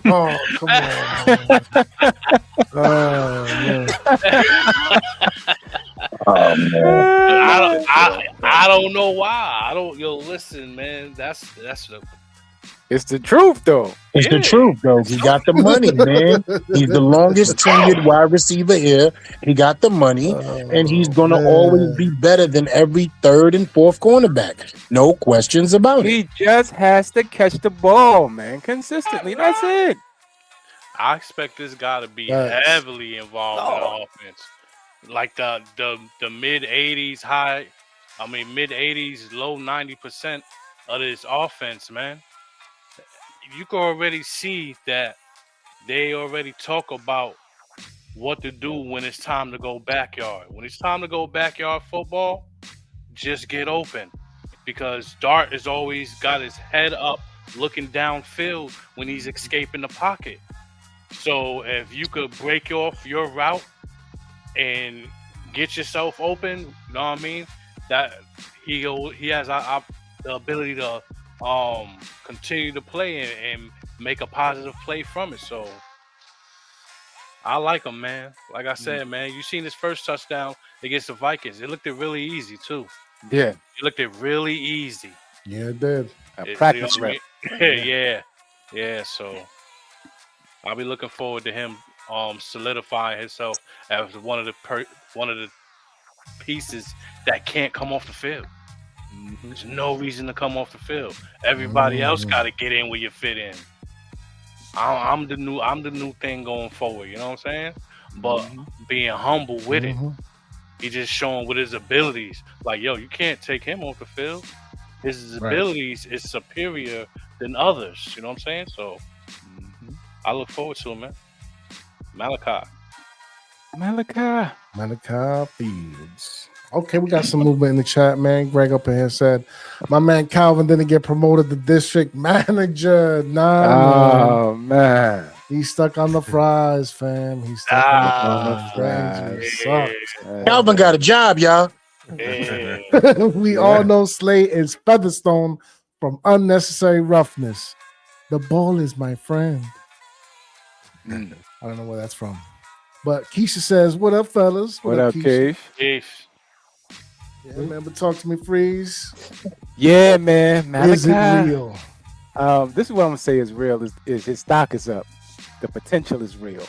Oh, come on, man. Oh, man. Oh, man. I don't know why. Listen, man. It's the truth, though. It's the truth, though. He got the money, man. He's the longest tenured wide receiver here. He got the money, and he's going to always be better than every third and fourth cornerback. No questions about it. He just has to catch the ball, man, consistently. That's it. I expect this guy to be heavily involved in the offense. Like the mid 80s, mid 80s, low 90% of this offense, man. You can already see that they already talk about what to do when it's time to go backyard. When it's time to go backyard football, just get open. Because Dart has always got his head up looking downfield when he's escaping the pocket. So if you could break off your route and get yourself open, you know what I mean? That he has the ability to continue to play and make a positive play from it. So I like him, man. Like I said, man, you seen his first touchdown against the Vikings. It looked really easy too. Yeah. It looked really easy. Yeah, it did. Practice rep. Yeah. So I'll be looking forward to him solidifying himself as one of the pieces that can't come off the field. There's no reason to come off the field. Everybody else got to get in where you fit in. I'm the new thing going forward. You know what I'm saying? But being humble with it, he just showing with his abilities. Like, yo, you can't take him off the field. His abilities is superior than others. You know what I'm saying? So I look forward to him, man. Malachi Fields. Okay, we got some movement in the chat, man. Greg up in here said, my man Calvin didn't get promoted to district manager. Nah, man. He's stuck on the fries, fam. He's stuck on the fries. Sucks. Calvin got a job, y'all. We all know Slate is Featherstone from Unnecessary Roughness. The ball is my friend. I don't know where that's from. But Keisha says, what up, fellas? What up, Keisha? Yeah, man, but talk to me, Freeze. Yeah, man. Malachi, is it real? This is what I'm gonna say is real. Is his stock is up. The potential is real.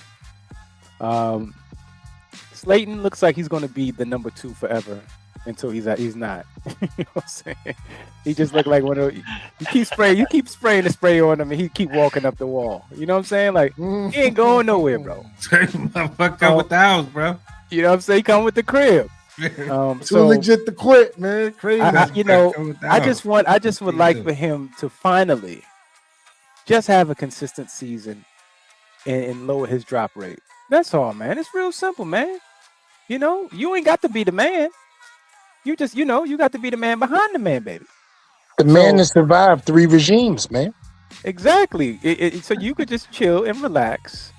Slayton looks like he's gonna be the number 2 forever until he's not. You know what I'm saying? He just looked like one of you keep spraying the spray on him and he keep walking up the wall. You know what I'm saying? Like he ain't going nowhere, bro. Motherfucker come with the house, bro. You know what I'm saying? He come with the crib. Too legit to quit, man. Crazy. I just would like for him to finally just have a consistent season and lower his drop rate. That's all, man. It's real simple, man. You know, you ain't got to be the man. You just, you got to be the man behind the man, baby. The man has survived 3 regimes, man. Exactly. So you could just chill and relax.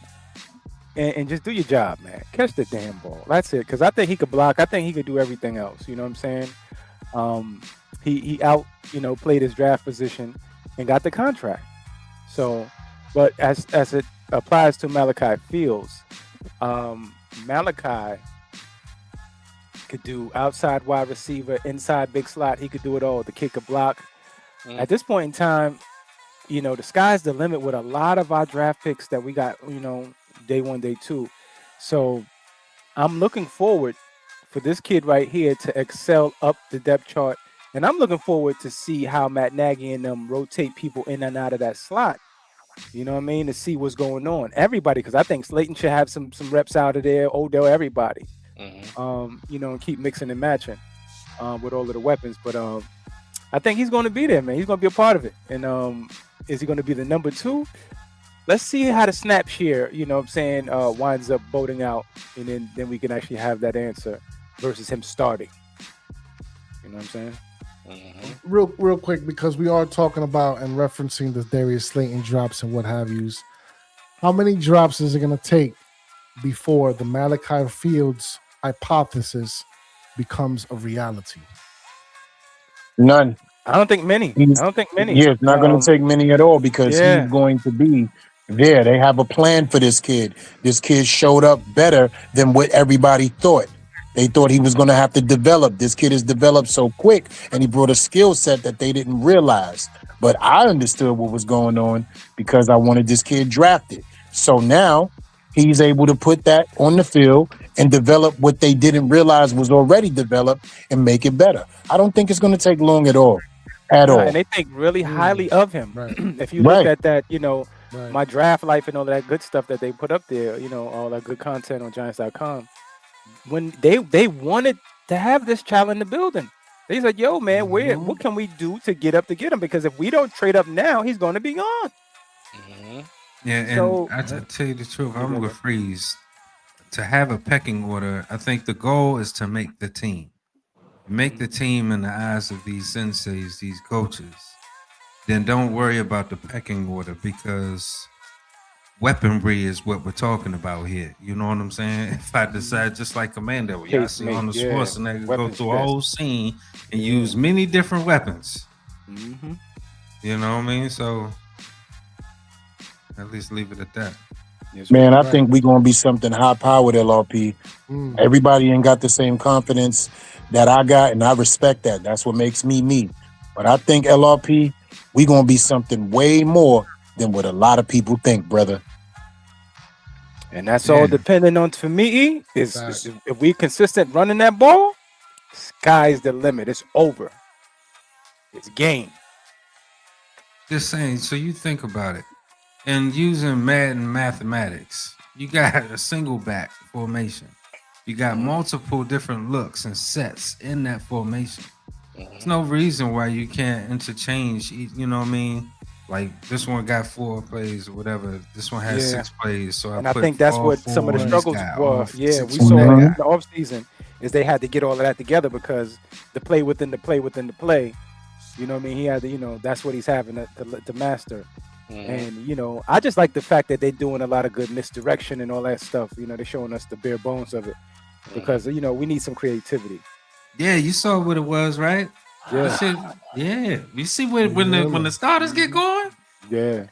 And just do your job, man. Catch the damn ball. That's it. Because I think he could block. I think he could do everything else. You know what I'm saying? He out, played his draft position and got the contract. So, but as it applies to Malachi Fields. Malachi could do outside wide receiver, inside big slot. He could do it all. The kick a block. At this point in time, the sky's the limit with a lot of our draft picks that we got, day 1, day 2. So I'm looking forward for this kid right here to excel up the depth chart. And I'm looking forward to see how Matt Nagy and them rotate people in and out of that slot. You know what I mean? To see what's going on. Everybody, because I think Slayton should have some reps out of there. Odell, everybody. And keep mixing and matching with all of the weapons. But I think he's going to be there, man. He's going to be a part of it. And is he going to be the number 2? Let's see how the snap share, winds up voting out. And then we can actually have that answer versus him starting. You know what I'm saying? Real quick, because we are talking about and referencing the Darius Slayton drops and what have yous. How many drops is it going to take before the Malachi Fields hypothesis becomes a reality? None. I don't think many. Yeah, it's not going to take many at all because he's going to be there. They have a plan for this kid. This kid showed up better than what everybody thought. They thought he was going to have to develop. This kid has developed so quick, and he brought a skill set that they didn't realize. But I understood what was going on because I wanted this kid drafted. So now he's able to put that on the field and develop what they didn't realize was already developed and make it better. I don't think it's going to take long at all. And they think really highly of him. Right. If you look at that, Right. my draft life and all that good stuff that they put up there, all that good content on Giants.com. When they wanted to have this child in the building, they said, "Yo, man, what can we do to get him? Because if we don't trade up now, he's going to be gone." Yeah, and So- I tell you the truth, I'm with Freeze. To have a pecking order, I think the goal is to make the team. Make the team in the eyes of these senseis, these coaches. Then don't worry about the pecking order because weaponry is what we're talking about here. You know what I'm saying? If I decide, just like Commando, y'all see on the sports and they go Weapons through a whole scene and use many different weapons. You know what I mean? So at least leave it at that. Man, I think we're going to be something high-powered, LRP. Everybody ain't got the same confidence that I got, and I respect that. That's what makes me me. But I think, LRP, we're going to be something way more than what a lot of people think, brother. And that's all depending on, for me, is if we consistent running that ball, sky's the limit. It's over. It's game. Just saying, so you think about it. And using Madden mathematics, you got a single back formation. You got multiple different looks and sets in that formation. There's no reason why you can't interchange, you know what I mean? Like this one got 4 plays or whatever. This one has 6 plays. So I think that's what some of the struggles were. Yeah, we saw in the offseason is they had to get all of that together because the play within the play within the play. You know what I mean? He had to, that's what he's having to master. And, I just like the fact that they're doing a lot of good misdirection and all that stuff. They're showing us the bare bones of it because, we need some creativity. Yeah, you saw what it was, right? Yeah. You see when the starters get going? Yeah.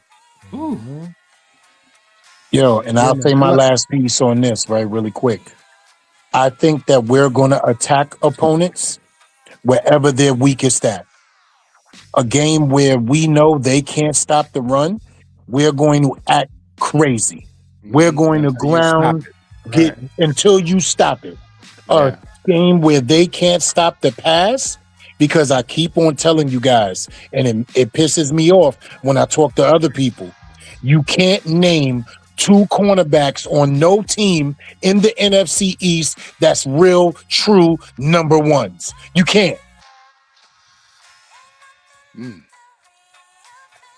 Ooh. Yo, and I'll say my last piece on this, right, really quick. I think that we're going to attack opponents wherever they're weakest at. A game where we know they can't stop the run, we're going to act crazy. We're going to ground until you stop it. A game where they can't stop the pass, because I keep on telling you guys, and it pisses me off when I talk to other people. You can't name 2 cornerbacks on no team in the NFC East that's real, true number ones. You can't.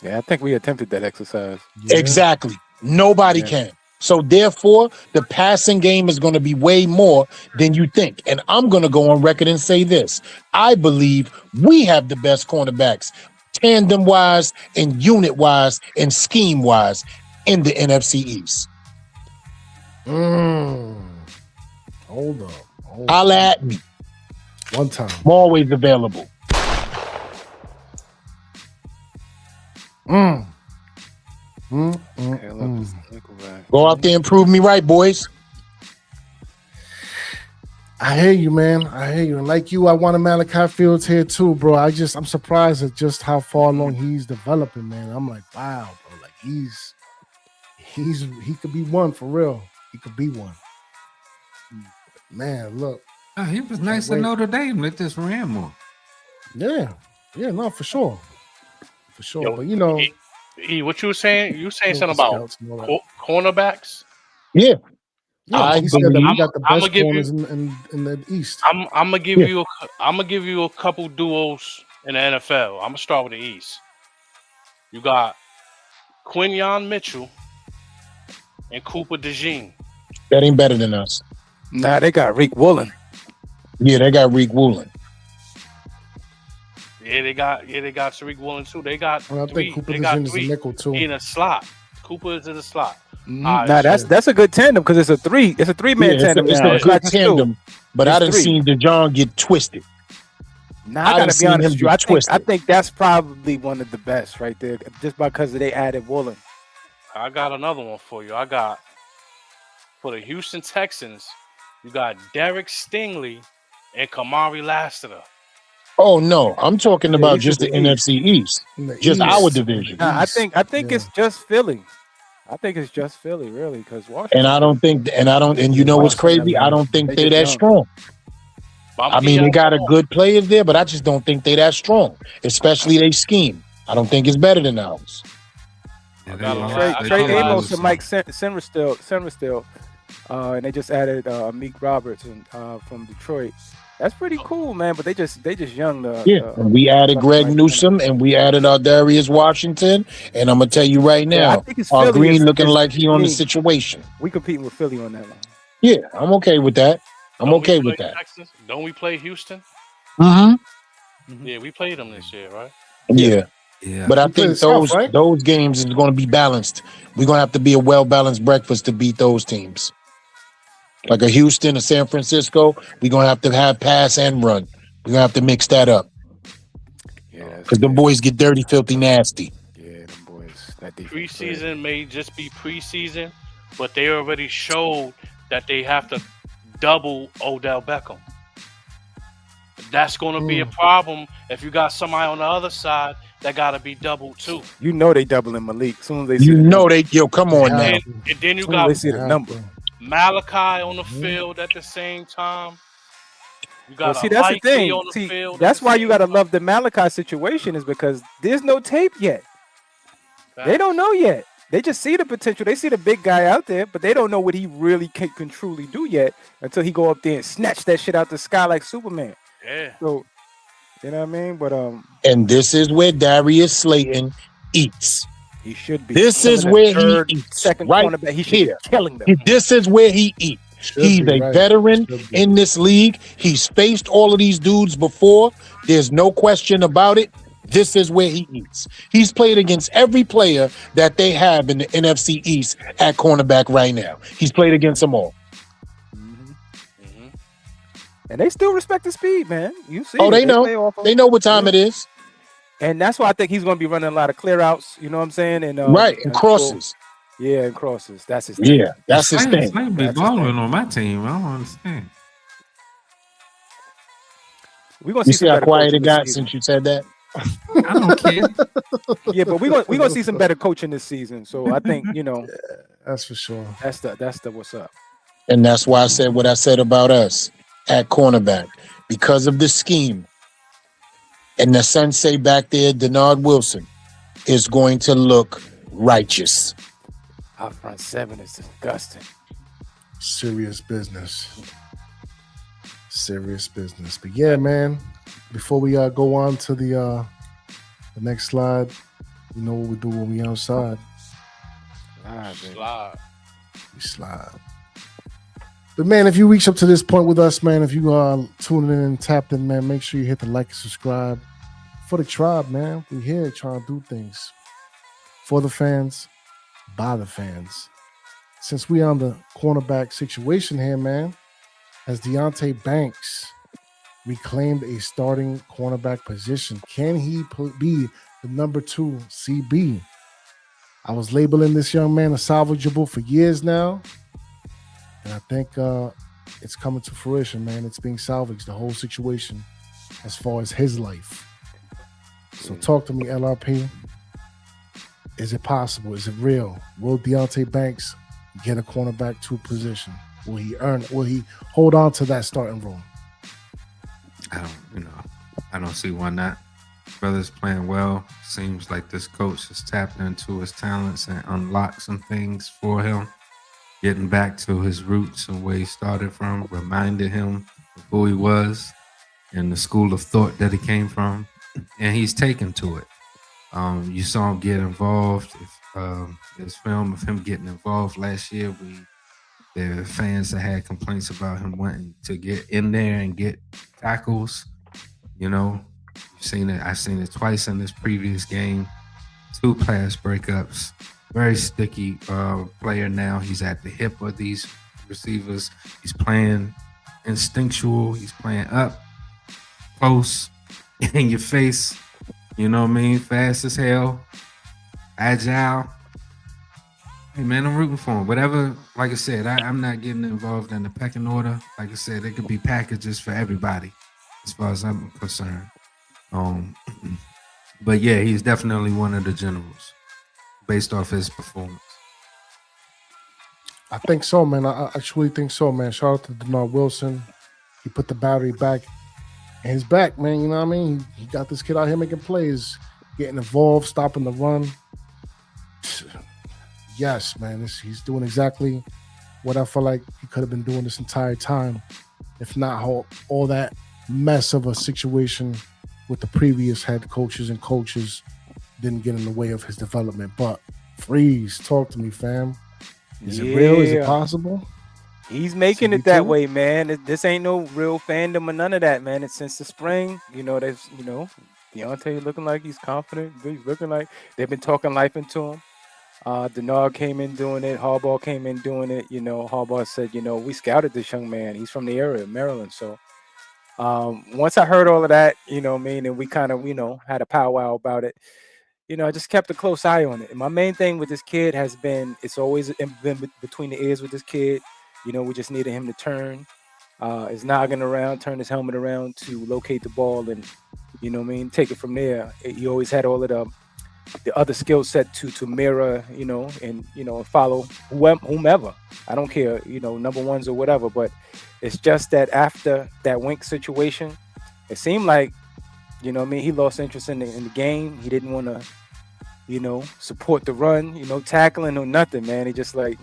Yeah, I think we attempted that exercise. Exactly. Nobody can. So therefore, the passing game is going to be way more than you think. And I'm going to go on record and say this. I believe we have the best cornerbacks, tandem-wise and unit-wise and scheme-wise in the NFC East. Hold up. Holla at me. One time. I'm always available. Nickelback. Go out there and prove me right, boys. I hear you, man. I hear you. And like you, I wanted Malachi Fields here too, bro. I'm surprised at just how far along he's developing, man. I'm like, wow, bro. Like he could be one for real. He could be one. Man, look. He was nice at Notre Dame. Let this ran more. Yeah. Yeah, no, for sure. For sure. Yo, but you know, what you were saying? You were saying something about scouts and all that. cornerbacks? Yeah. Yeah, he said that we got the I'ma best give corners in the East. I'm gonna give you a couple duos in the NFL. I'm gonna start with the East. You got Quinyon Mitchell and Cooper DeJean. That ain't better than us. Nah, they got Reek Woolen. Yeah, they got Reek Woolen. Yeah, they got Tariq Woolen too. They got I three. think Cooper They got DeJean is a three nickel too. in a slot. Cooper is in a slot. Nah, that's a good tandem because it's a three. It's a 3-man tandem It's now. a It's good not just two. tandem, but I It's done three. seen DeJohn get twisted. Nah, I I done gotta be seen honest him with you. get I twisted. think that's probably one of the best right there, just because they added Woolen. I got another one for you. I got for the Houston Texans. You got Derek Stingley and Kamari Lassiter. Oh no, I'm talking Yeah, about he's just the in the East. NFC East, In the just East. our In division. the Nah, I East. think Yeah. it's just Philly. I think it's just Philly, really, because Washington. And I don't think, and you know what's crazy? I don't think They they just that young. strong. But I I'm mean, gonna they give got a y'all good players there, but I just don't think they that strong. Especially they scheme. I don't think it's better than ours. Yeah, got a lot. they Trey got Amos lose and Mike Sennerstill, and they just added Meek Roberts from Detroit. That's pretty cool, man. But they just young. And we added Greg Newsome, and we added our Darius Washington. And I'm gonna tell you right Yeah, I now, think it's our Philly Green is- looking is- like he on the me. situation. We competing with Philly on that one. Yeah, I'm okay with that. I'm Don't we okay play with that. Texans? Don't we play Houston? Mm-hmm. Yeah, we played them this year, right? Yeah. Yeah. But I We play think the South, right? those games is going to be balanced. We're going to have to be a well-balanced breakfast to beat those teams. Like a Houston, a San Francisco, we're going to have pass and run. We're going to have to mix that up. Yeah, Because the boys get dirty, filthy, nasty. Yeah, them boys. That defense. Preseason may just be preseason, but they already showed that they have to double Odell Beckham. That's going to be a problem if you got somebody on the other side that got to be doubled too. You know they doubling Malik as soon as they see You the know number. come on now. And then you As soon as got they see the number. Malachi on the field at the same time. You got Well, see, that's the thing. on the See, field. that's why you got to love the Malachi situation is because there's no tape yet. They don't know yet. They just see the potential. They see the big guy out there, but they don't know what he really can truly do yet until he go up there and snatch that shit out the sky like Superman. Yeah. So, you know what I mean? But And this is where Darius Slayton eats. he should be. This Some is of the where third, he eats. second Right cornerback. He should here. be killing them. This is where he eats. He's a veteran in this league. He's faced all of these dudes before. There's no question about it. This is where he eats. He's played against every player that they have in the NFC East at cornerback right now. He's played against them all. And they still respect the speed, man. You see? Oh, they play know. off of They know what time it is. And that's why I think he's going to be running a lot of clear outs. You know what I'm saying? And Right, and crosses. Yeah, and crosses. That's his thing. Yeah, that's his thing. Slayton be That's his balling thing. on my team. I don't understand. We're gonna You see see some how better quiet coaching it this got season. since you said that? I don't care. Yeah, but we're gonna see some better coaching this season. So I think That's for sure. that's the what's up. And that's why I said what I said about us at cornerback. Because of the scheme. And the sensei back there, Denard Wilson, is going to look righteous. Our front seven is disgusting. Serious business. Serious business. But yeah, man, before we go on to the next slide, you know what we do when we outside. Slide. We slide. But man, if you reach up to this point with us, man, if you are tuning in and tapped in, man, make sure you hit the like and subscribe for the tribe, man. We're here trying to do things for the fans, by the fans. Since we on the cornerback situation here, man, has Deonte Banks reclaimed a starting cornerback position? Can he be the number 2 CB? I was labeling this young man a salvageable for years now, and I think it's coming to fruition, man. It's being salvaged, the whole situation, as far as his life. So talk to me, LRP. Is it possible? Is it real? Will Deonte Banks get a cornerback 2 position? Will he earn? Will he hold on to that starting role? I don't see why not. Brother's playing well. Seems like this coach has tapped into his talents and unlocked some things for him. Getting back to his roots and where he started from, reminded him of who he was and the school of thought that he came from, and he's taken to it. You saw him get involved. There's film of him getting involved last year. There were fans that had complaints about him wanting to get in there and get tackles. You've seen it. I've seen it twice in this previous game. 2 pass breakups. Very sticky player now. He's at the hip of these receivers. He's playing instinctual. He's playing up, close, in your face. You know what I mean? Fast as hell, agile. Hey, man, I'm rooting for him. Whatever, like I said, I'm not getting involved in the pecking order. Like I said, there could be packages for everybody as far as I'm concerned. But, yeah, he's definitely one of the generals based off his performance. I think so, man. I truly think so, man. Shout out to Denard Wilson. He put the battery back in his back, man. You know what I mean? He got this kid out here making plays, getting involved, stopping the run. Yes, man. He's doing exactly what I feel like he could have been doing this entire time, if not all that mess of a situation with the previous head coaches and coaches didn't get in the way of his development. But Freeze, talk to me, fam. Is it real? Is it possible? He's making it that way, man. This ain't no real fandom or none of that, man. It's since the spring. Deonte looking like he's confident. He's looking like they've been talking life into him. Denard came in doing it. Harbaugh came in doing it. Harbaugh said, we scouted this young man. He's from the area, Maryland. So once I heard all of that, and we kind of, had a powwow about it, I just kept a close eye on it. And my main thing with this kid has been, it's always been between the ears with this kid. We just needed him to turn his noggin around, turn his helmet around to locate the ball and, take it from there. He always had all of the other skill set to mirror, and follow whomever. I don't care, number ones or whatever, but it's just that after that Wink situation, it seemed like, he lost interest in the game. He didn't want to, support the run, tackling or nothing, man. He just like,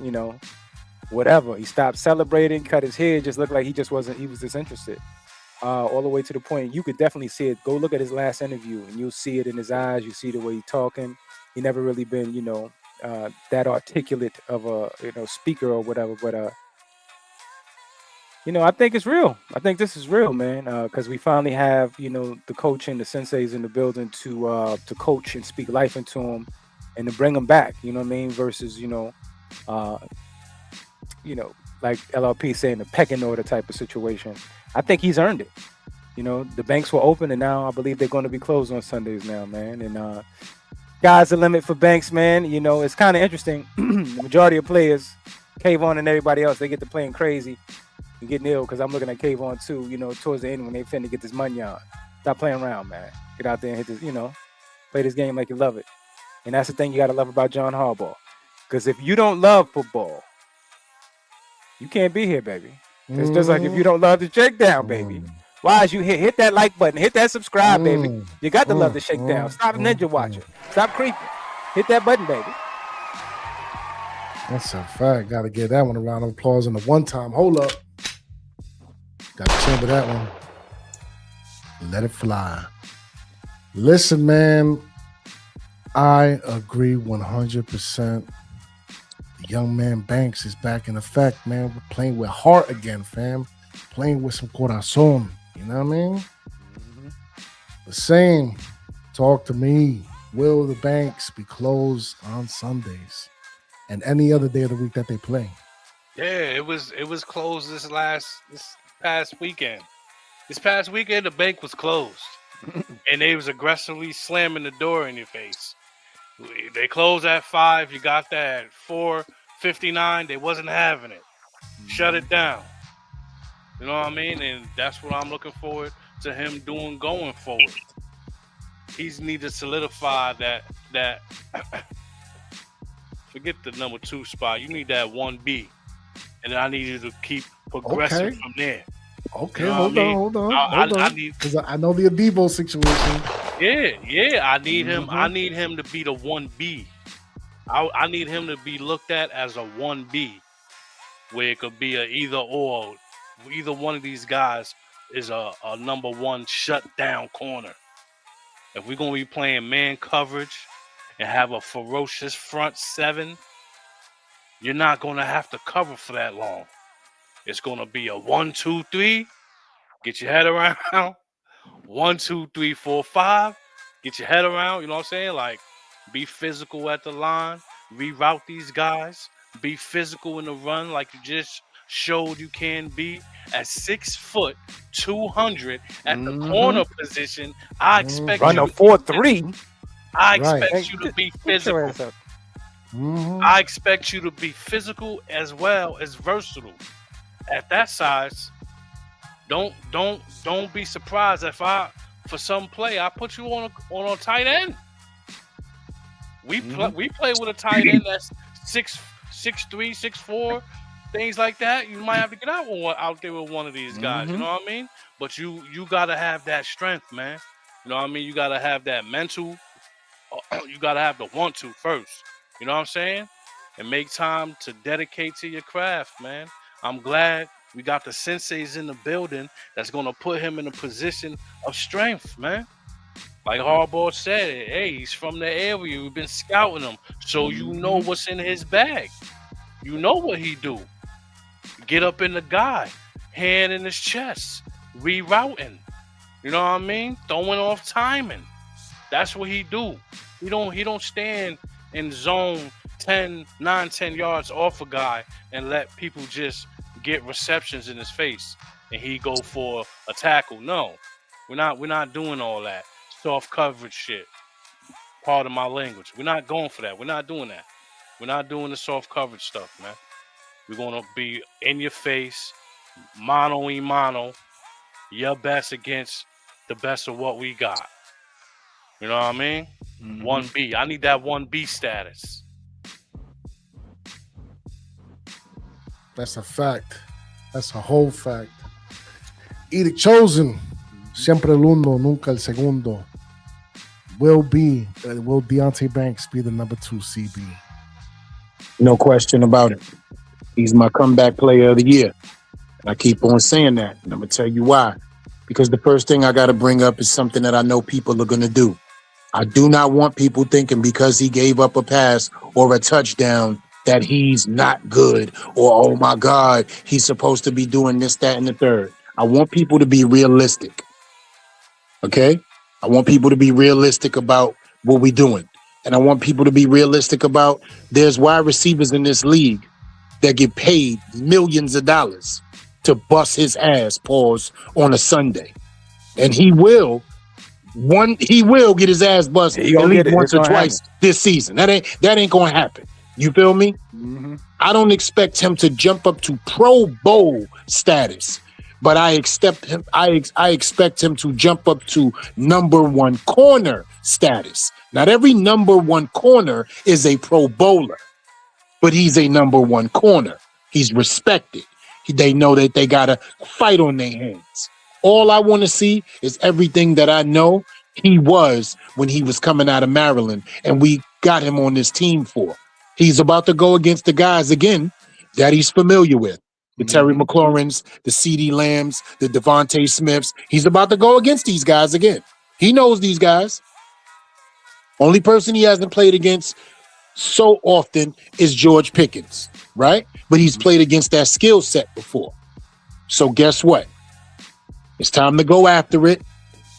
whatever. He stopped celebrating, cut his hair, just looked like he was disinterested. All the way to the point you could definitely see it. Go look at his last interview and you'll see it in his eyes. You see the way he's talking. He never really been, that articulate of a, speaker or whatever. But, I think it's real. I think this is real, man. Because we finally have, the coach and the senseis in the building to coach and speak life into him and to bring him back. You know what I mean? Versus, like LRP saying the pecking order type of situation. I think he's earned it. The banks were open and now I believe they're going to be closed on Sundays now, man. And sky's the limit for Banks, man. It's kind of interesting. The majority of players, Kayvon and everybody else, they get to playing crazy and getting ill because I'm looking at Kayvon too, towards the end when they finna get this money on. Stop playing around, man. Get out there and hit this, play this game like you love it. And that's the thing you got to love about John Harbaugh. Because if you don't love football, you can't be here, baby. It's just like if you don't love the Shakedown, baby. Why is you hit that like button, hit that subscribe, baby. You got to love the Shakedown. Stop ninja watching. Stop creeping. Hit that button, baby. That's a fact. Got to give that one a round of applause on the one time. Hold up. Got to chamber that one. Let it fly. Listen, man. I agree 100%. Young man Banks is back in effect, man. We're playing with heart again, fam. Playing with some corazon. You know what I mean? The same. Talk to me. Will the banks be closed on Sundays and any other day of the week that they play? Yeah, it was closed this past weekend. This past weekend, the bank was closed, and they was aggressively slamming the door in your face. They closed at 5. You got that at 4:59. They wasn't having it. Shut it down. You know what I mean? And that's what I'm looking forward to him doing going forward. He's need to solidify that. Forget the number 2 spot. You need that 1B, and I need you to keep progressing from there. Okay, You know hold on. I need, because I know the Adebo situation. yeah. I need him. I need him to be the 1B. I need him to be looked at as a 1B, where it could be a either or. Either one of these guys is a number 1 shutdown corner. If we're gonna be playing man coverage and have a ferocious front 7, you're not gonna have to cover for that long. It's gonna be a 1, 2, 3. Get your head around. 1, 2, 3, 4, 5. Get your head around. You know what I'm saying? Like, be physical at the line. Reroute these guys. Be physical in the run, like you just showed you can be. At 6 foot, 200 at the corner position, I expect Run you a to 4-3. I expect you to be Get your physical. ass up. I expect you to be physical as well as versatile. At that size, don't be surprised if for some play I put you on a tight end. We play with a tight end that's 6'3", 6'4", things like that. You might have to get out there with one of these guys. You know what I mean? But you gotta have that strength, man. You know what I mean? You gotta have that mental. You gotta have the want to first. You know what I'm saying? And make time to dedicate to your craft, man. I'm glad we got the senseis in the building that's gonna put him in a position of strength, man. Like Harbaugh said, hey, he's from the area. We've been scouting him, so you know what's in his bag. You know what he do. Get up in the guy, hand in his chest, rerouting. You know what I mean? Throwing off timing. That's what he do. He don't stand in zone 10 yards off a guy and let people just get receptions in his face and he go for a tackle. No, we're not doing all that soft coverage shit. Part of my language. We're not going for that. We're not doing that. We're not doing the soft coverage stuff, man. We're gonna be in your face, mano y mano, your best against the best of what we got. You know what I mean? 1B. I need that 1B status. That's a fact. That's a whole fact. Edict chosen. Siempre el uno, nunca el segundo. Will Deonte Banks be the number 2 CB? No question about it. He's my comeback player of the year. And I keep on saying that. And I'm going to tell you why. Because the first thing I got to bring up is something that I know people are going to do. I do not want people thinking because he gave up a pass or a touchdown that he's not good or, oh my God, he's supposed to be doing this, that, and the third. I want people to be realistic. Okay? I want people to be realistic about what we're doing. And I want people to be realistic about there's wide receivers in this league that get paid millions of dollars to bust his ass, pause, on a Sunday. And he will get his ass busted at least once or twice this season. That ain't gonna happen. You feel me? I don't expect him to jump up to Pro Bowl status, but I expect him to jump up to number 1 corner status. Not every number 1 corner is a Pro Bowler, but he's a number 1 corner. He's respected. They know that they got a fight on their hands. All I want to see is everything that I know he was when he was coming out of Maryland, and we got him on this team for. He's about to go against the guys again that he's familiar with. The Terry McLaurins, the CeeDee Lambs, the Devontae Smiths. He's about to go against these guys again. He knows these guys. Only person he hasn't played against so often is George Pickens, right? But he's played against that skill set before. So guess what? It's time to go after it.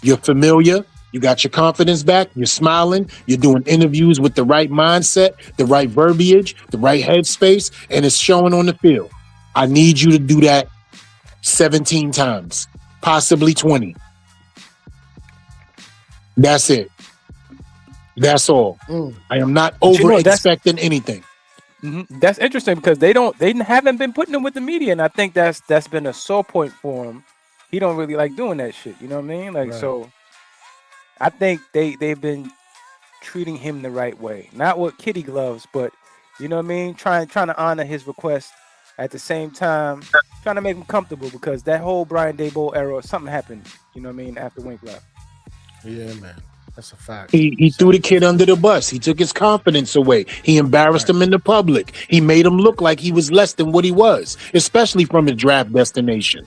You're familiar. You got your confidence back. You're smiling. You're doing interviews with the right mindset, the right verbiage, the right headspace, and it's showing on the field. I need you to do that 17 times, possibly 20. That's it. That's all. I am not over expecting anything. That's interesting because they haven't been putting him with the media, and I think that's been a sore point for him. He don't really like doing that shit. You know what I mean? Like, so I think they've been treating him the right way, not with kitty gloves, but you know what I mean, trying to honor his request at the same time, trying to make him comfortable because that whole Brian Daboll era, something happened. You know what I mean? After Wink left. Yeah, man. That's a fact. He threw the kid under the bus. He took his confidence away. He embarrassed him in the public. He made him look like he was less than what he was, especially from his draft destination.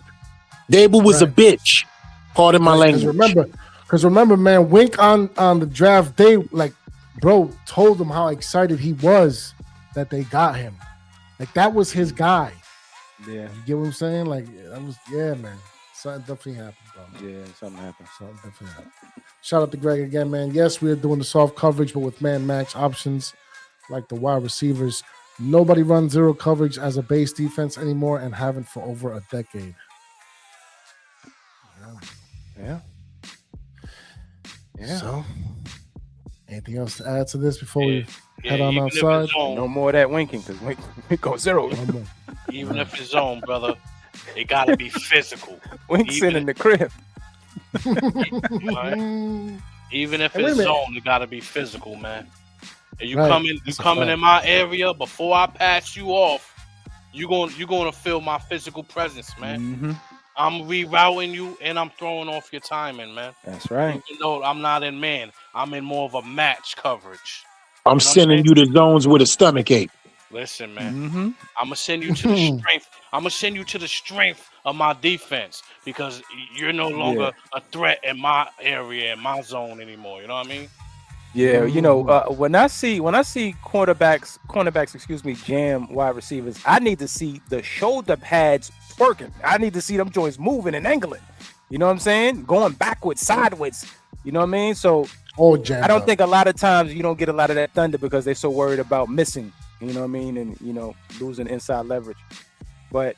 Dable was a bitch. Pardon my language. Because remember, man, Wink on the draft day, like, bro, told him how excited he was that they got him. Like, that was his guy. Yeah. You get what I'm saying? Like, man. Something definitely happened, bro. Yeah, something happened. Shout out to Greg again, man. Yes, we are doing the soft coverage, but with man max options like the wide receivers. Nobody runs zero coverage as a base defense anymore and haven't for over a decade. Yeah. So, anything else to add to this before we head on outside? No more of that winking because Wink goes zero. Even if it's zone, brother, it got to be physical. Wink's in the crib. Even if it's zone, it got to be physical, man. And you coming in my area before I pass you off, you gonna feel my physical presence, man. Mm-hmm. I'm rerouting you and I'm throwing off your timing, man. That's right. Even though I'm not in man, I'm in more of a match coverage. I'm sending you to zones with a stomach ache. Listen, man. I'm gonna send you to the strength. I'm gonna send you to the strength of my defense because you're no longer a threat in my area, in my zone anymore. You know what I mean? Yeah, you know, when I see cornerbacks, jam wide receivers, I need to see the shoulder pads twerking. I need to see them joints moving and angling. You know what I'm saying? Going backwards, sideways. You know what I mean? So I don't think a lot of times you don't get a lot of that thunder because they're so worried about missing. You know what I mean? And, you know, losing inside leverage. But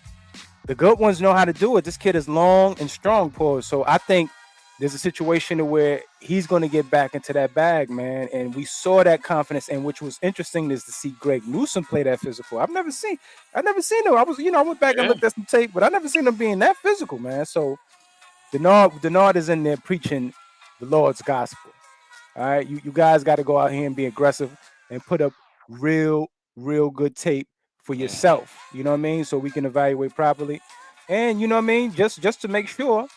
the good ones know how to do it. This kid is long and strong, Paul. So I think there's a situation where he's going to get back into that bag, man. And we saw that confidence. And which was interesting is to see Greg Newsome play that physical. I've never seen him. I went back and looked at some tape, but I never seen him being that physical, man. So Denard is in there preaching the Lord's gospel. All right. You guys got to go out here and be aggressive and put up real good tape for yourself. You know what I mean? So we can evaluate properly. And you know what I mean? Just to make sure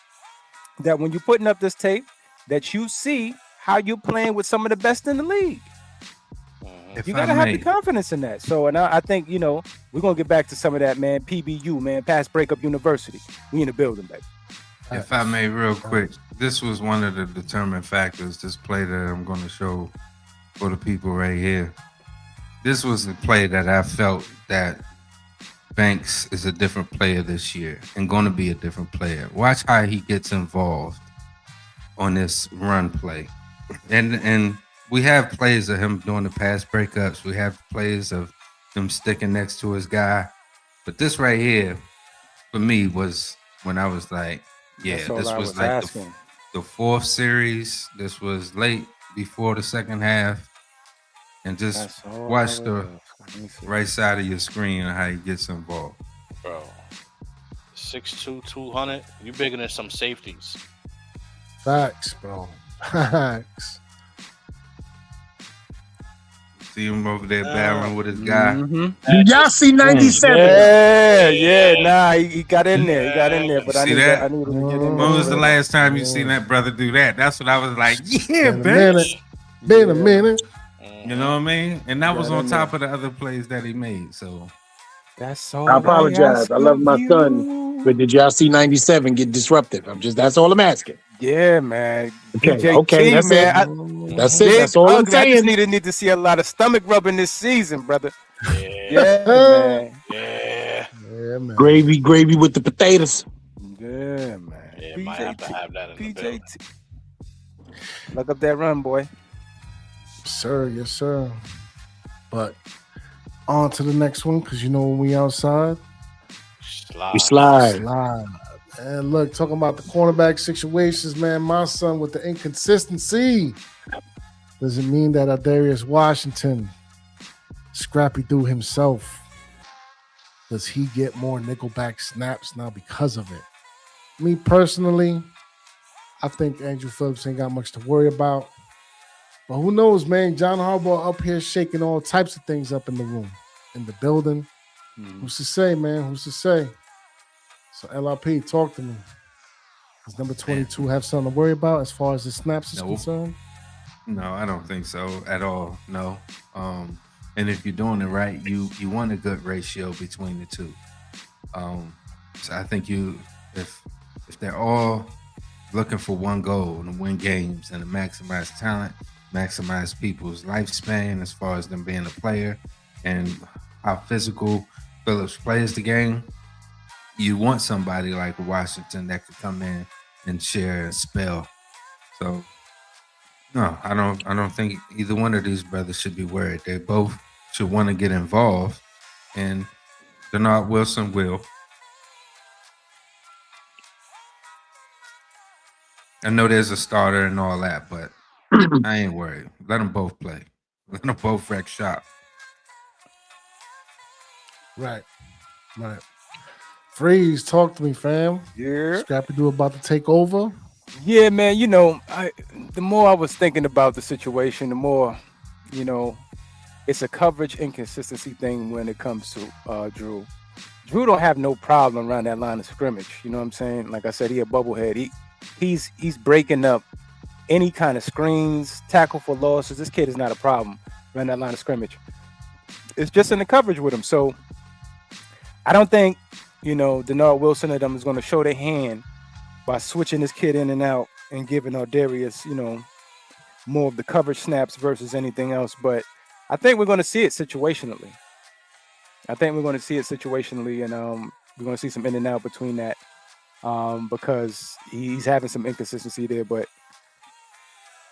that when you're putting up this tape, that you see how you're playing with some of the best in the league. You gotta have the confidence in that. So, and I think, you know, we're gonna get back to some of that, man. PBU, man, Pass Breakup University. We in the building, baby. If I may, real quick, this was one of the determining factors. This play that I'm going to show for the people right here. This was the play that I felt that Banks is a different player this year and going to be a different player. Watch how he gets involved on this run play. And we have plays of him doing the pass breakups. We have plays of him sticking next to his guy. But this right here, for me, was when I was like, this was like the fourth series. This was late before the second half. And just watch the right side of your screen and how he gets involved. Bro, 6'2", 200. You bigger than some safeties. Facts, bro. Facts. See him over there battling with his guy. Y'all see 97. Yeah. Nah, he got in there. But I need to get in there. When was the last time you seen that brother do that? That's what I was like, Been a minute. You know what I mean? And that was on top of the other plays that he made. So that's all. I apologize. I love my son, but did y'all see 97 get disruptive? That's all I'm asking. Yeah, man. Okay, that's man. It. That's it. That's all I'm saying. I just need to see a lot of stomach rubbing this season, brother. Yeah, man. Yeah, man. Gravy with the potatoes. Yeah, man. Yeah, might have to have that in the building. Look up that run, boy. Yes, sir. But on to the next one, because you know when we outside, we slide. And look, talking about the cornerback situations, man. My son with the inconsistency. Does it mean that Darius Washington, Scrappy Doo himself, does he get more nickelback snaps now because of it? Me personally, I think Andrew Phillips ain't got much to worry about. But who knows, man? John Harbaugh up here shaking all types of things up in the room, in the building. Who's to say, man? Who's to say? So LRP, talk to me. Does number 22 have something to worry about as far as the snaps is concerned? No, I don't think so at all. No. And if you're doing it right, you want a good ratio between the two. So I think if they're all looking for one goal to win games and to maximize talent, maximize people's lifespan as far as them being a player and how physical Phillips plays the game, you want somebody like Washington that could come in and share and spell. So no, I don't think either one of these brothers should be worried. They both should want to get involved, and Denard Wilson will. I know there's a starter and all that, but I ain't worried. Let them both play. Let them both wreck shop. Right. Freeze, talk to me, fam. Yeah. Scrappy Doo about to take over. Yeah, man. The more I was thinking about the situation, the more, it's a coverage inconsistency thing when it comes to Drew. Drew don't have no problem around that line of scrimmage. You know what I'm saying? Like I said, he a bubblehead. He's breaking up any kind of screens, tackle for losses. This kid is not a problem around that line of scrimmage. It's just in the coverage with him. So I don't think, Denard Wilson and them is going to show their hand by switching this kid in and out and giving Darius, more of the coverage snaps versus anything else. But I think we're going to see it situationally. And we're going to see some in and out between that because he's having some inconsistency there. But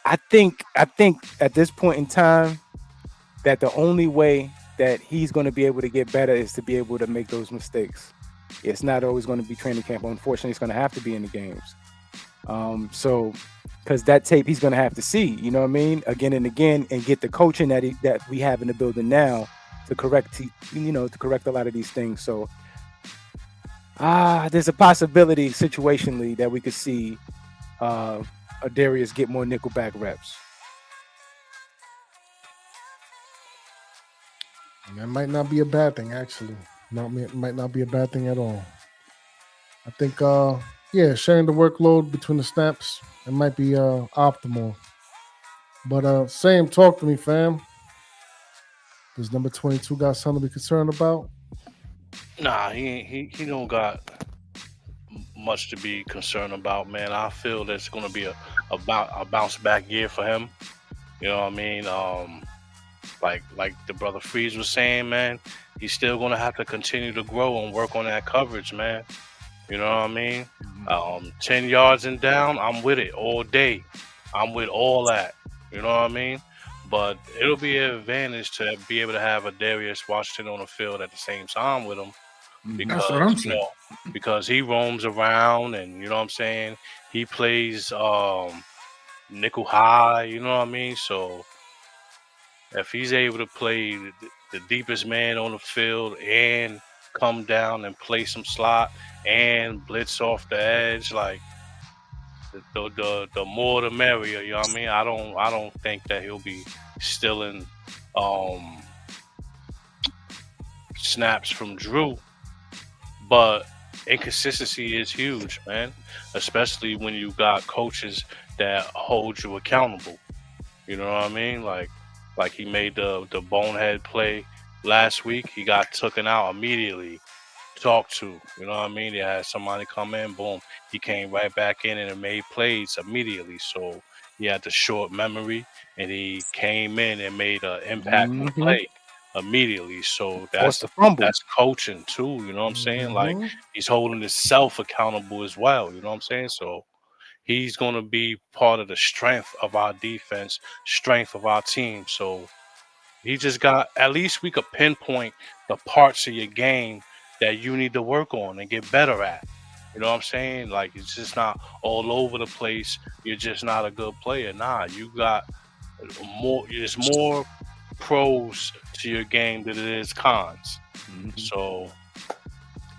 I think at this point in time that the only way that he's going to be able to get better is to be able to make those mistakes. It's not always going to be training camp. Unfortunately, it's going to have to be in the games. So, because that tape he's going to have to see, you know what I mean, again and again, and get the coaching that we have in the building now to correct a lot of these things. So, there's a possibility situationally that we could see Darius get more nickelback reps. And that might not be a bad thing, actually. Might not be a bad thing at all. I think, sharing the workload between the snaps, it might be optimal. But Sam, talk to me, fam. Does number 22 got something to be concerned about? Nah, he don't got much to be concerned about, man. I feel there's going to be a bounce back year for him. You know what I mean? Like the brother Freeze was saying, man, he's still going to have to continue to grow and work on that coverage, man. You know what I mean? 10 yards and down, I'm with it all day. I'm with all that. You know what I mean? But it'll be an advantage to be able to have a Darius Washington on the field at the same time with him. Because, That's what I'm saying. Because he roams around and, you know what I'm saying, he plays nickel high, you know what I mean? So if he's able to play the deepest man on the field and come down and play some slot and blitz off the edge, like the more the merrier, you know what I mean? I don't think that he'll be stealing snaps from Drew, but inconsistency is huge, man, especially when you got coaches that hold you accountable. You know what I mean? Like he made the bonehead play last week. He got taken out immediately, talked to. You know what I mean? They had somebody come in, boom. He came right back in and made plays immediately. So he had the short memory, and he came in and made an impactful play immediately. So that's coaching too. You know what I'm saying? Like he's holding himself accountable as well. You know what I'm saying? So he's going to be part of the strength of our defense, strength of our team. So he just got, at least we could pinpoint the parts of your game that you need to work on and get better at. You know what I'm saying? Like, it's just not all over the place. You're just not a good player. Nah, you got There's more pros to your game than it is cons. So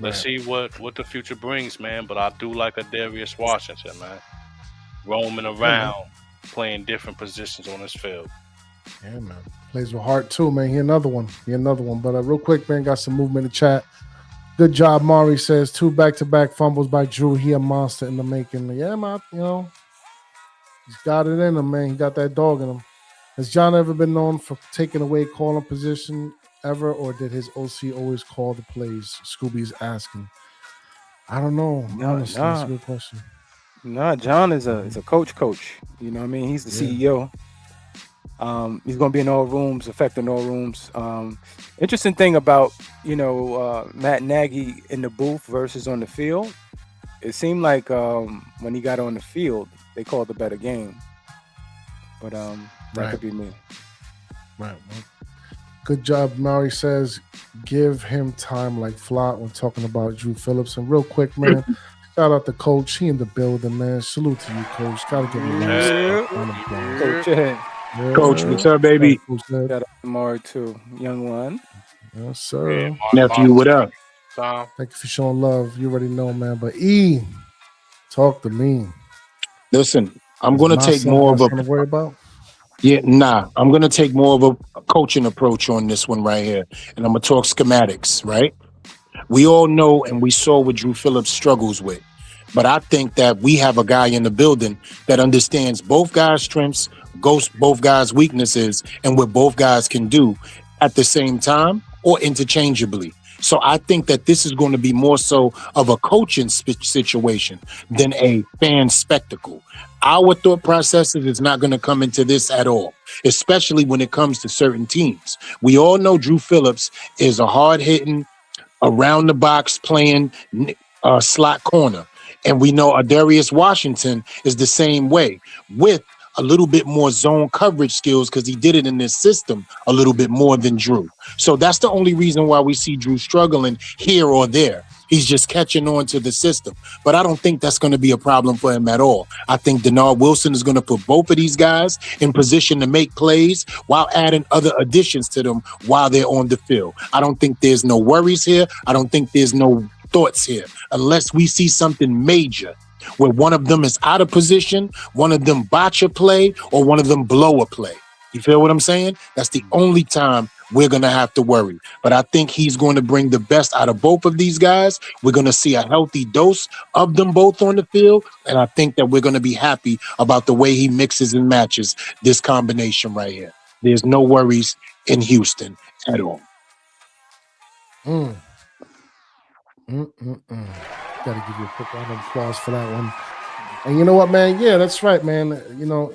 let's see what the future brings, man. But I do like a Darius Washington, man, roaming around, playing different positions on this field. Yeah, man. Plays with heart too, man. He another one. But real quick, man, got some movement in the chat. Good job, Mari says. 2 back-to-back fumbles by Drew. He a monster in the making. Yeah, man, he's got it in him, man. He got that dog in him. Has John ever been known for taking away calling position ever, or did his OC always call the plays? Scooby's asking. I don't know. Honestly, that's a good question. No, John is a coach. You know what I mean? He's the CEO. He's going to be in all rooms, affecting all rooms. Interesting thing about, Matt Nagy in the booth versus on the field, it seemed like when he got on the field, they called a better game. But that could be me. Right. Well, good job, Mari says. Give him time like Flott when talking about Drew Phillips. And real quick, man, shout out to Coach. He in the building, man. Salute to you, Coach. Got to give him a Coach. Coach, what's up, baby? Shout out to Mari too, young one. Yes, sir. Nephew, what up? Thank you for showing love. You already know, man. But E, talk to me. Listen, I'm going to take more of a. Worry about? I'm going to take more of a coaching approach on this one right here. And I'm going to talk schematics, right? We all know and we saw what Drew Phillips struggles with. But I think that we have a guy in the building that understands both guys' strengths, both guys' weaknesses, and what both guys can do at the same time or interchangeably. So I think that this is going to be more so of a coaching situation than a fan spectacle. Our thought processes is not going to come into this at all, especially when it comes to certain teams. We all know Drew Phillips is a hard-hitting, around-the-box playing slot corner. And we know Darius Washington is the same way, with a little bit more zone coverage skills because he did it in this system a little bit more than Drew. So that's the only reason why we see Drew struggling here or there. He's just catching on to the system. But I don't think that's going to be a problem for him at all. I think Denard Wilson is going to put both of these guys in position to make plays while adding other additions to them while they're on the field. I don't think there's no worries here. I don't think there's no thoughts here unless we see something major where one of them is out of position, one of them botch a play, or one of them blow a play. You feel what I'm saying? That's the only time we're going to have to worry. But I think he's going to bring the best out of both of these guys. We're going to see a healthy dose of them both on the field. And I think that we're going to be happy about the way he mixes and matches this combination right here. There's no worries in Houston at all. Gotta give you a quick round of applause for that one. And you know what, man? Yeah, that's right, man.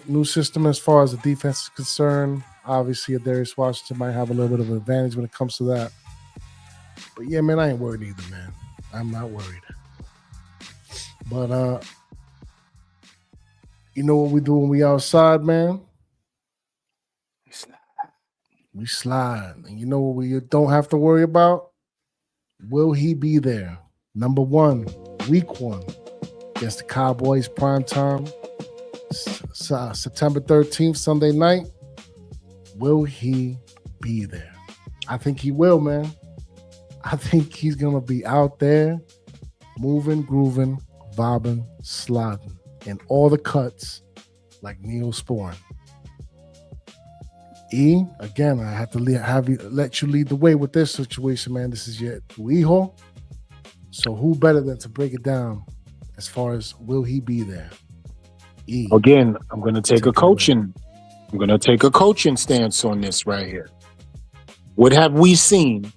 New system as far as the defense is concerned. Obviously, Darius Washington might have a little bit of an advantage when it comes to that. But yeah, man, I ain't worried either, man. I'm not worried. But you know what we do when we outside, man? We slide. And you know what we don't have to worry about? Will he be there? Number 1, week 1, against the Cowboys, primetime, September 13th, Sunday night. Will he be there? I think he will, man. I think he's going to be out there moving, grooving, bobbing, sliding in all the cuts like Neosporin. E, again, I have to let you lead the way with this situation, man. This is your hijo. So who better than to break it down as far as will he be there? E. Again, I'm going to take a coaching stance on this right here. What have we seen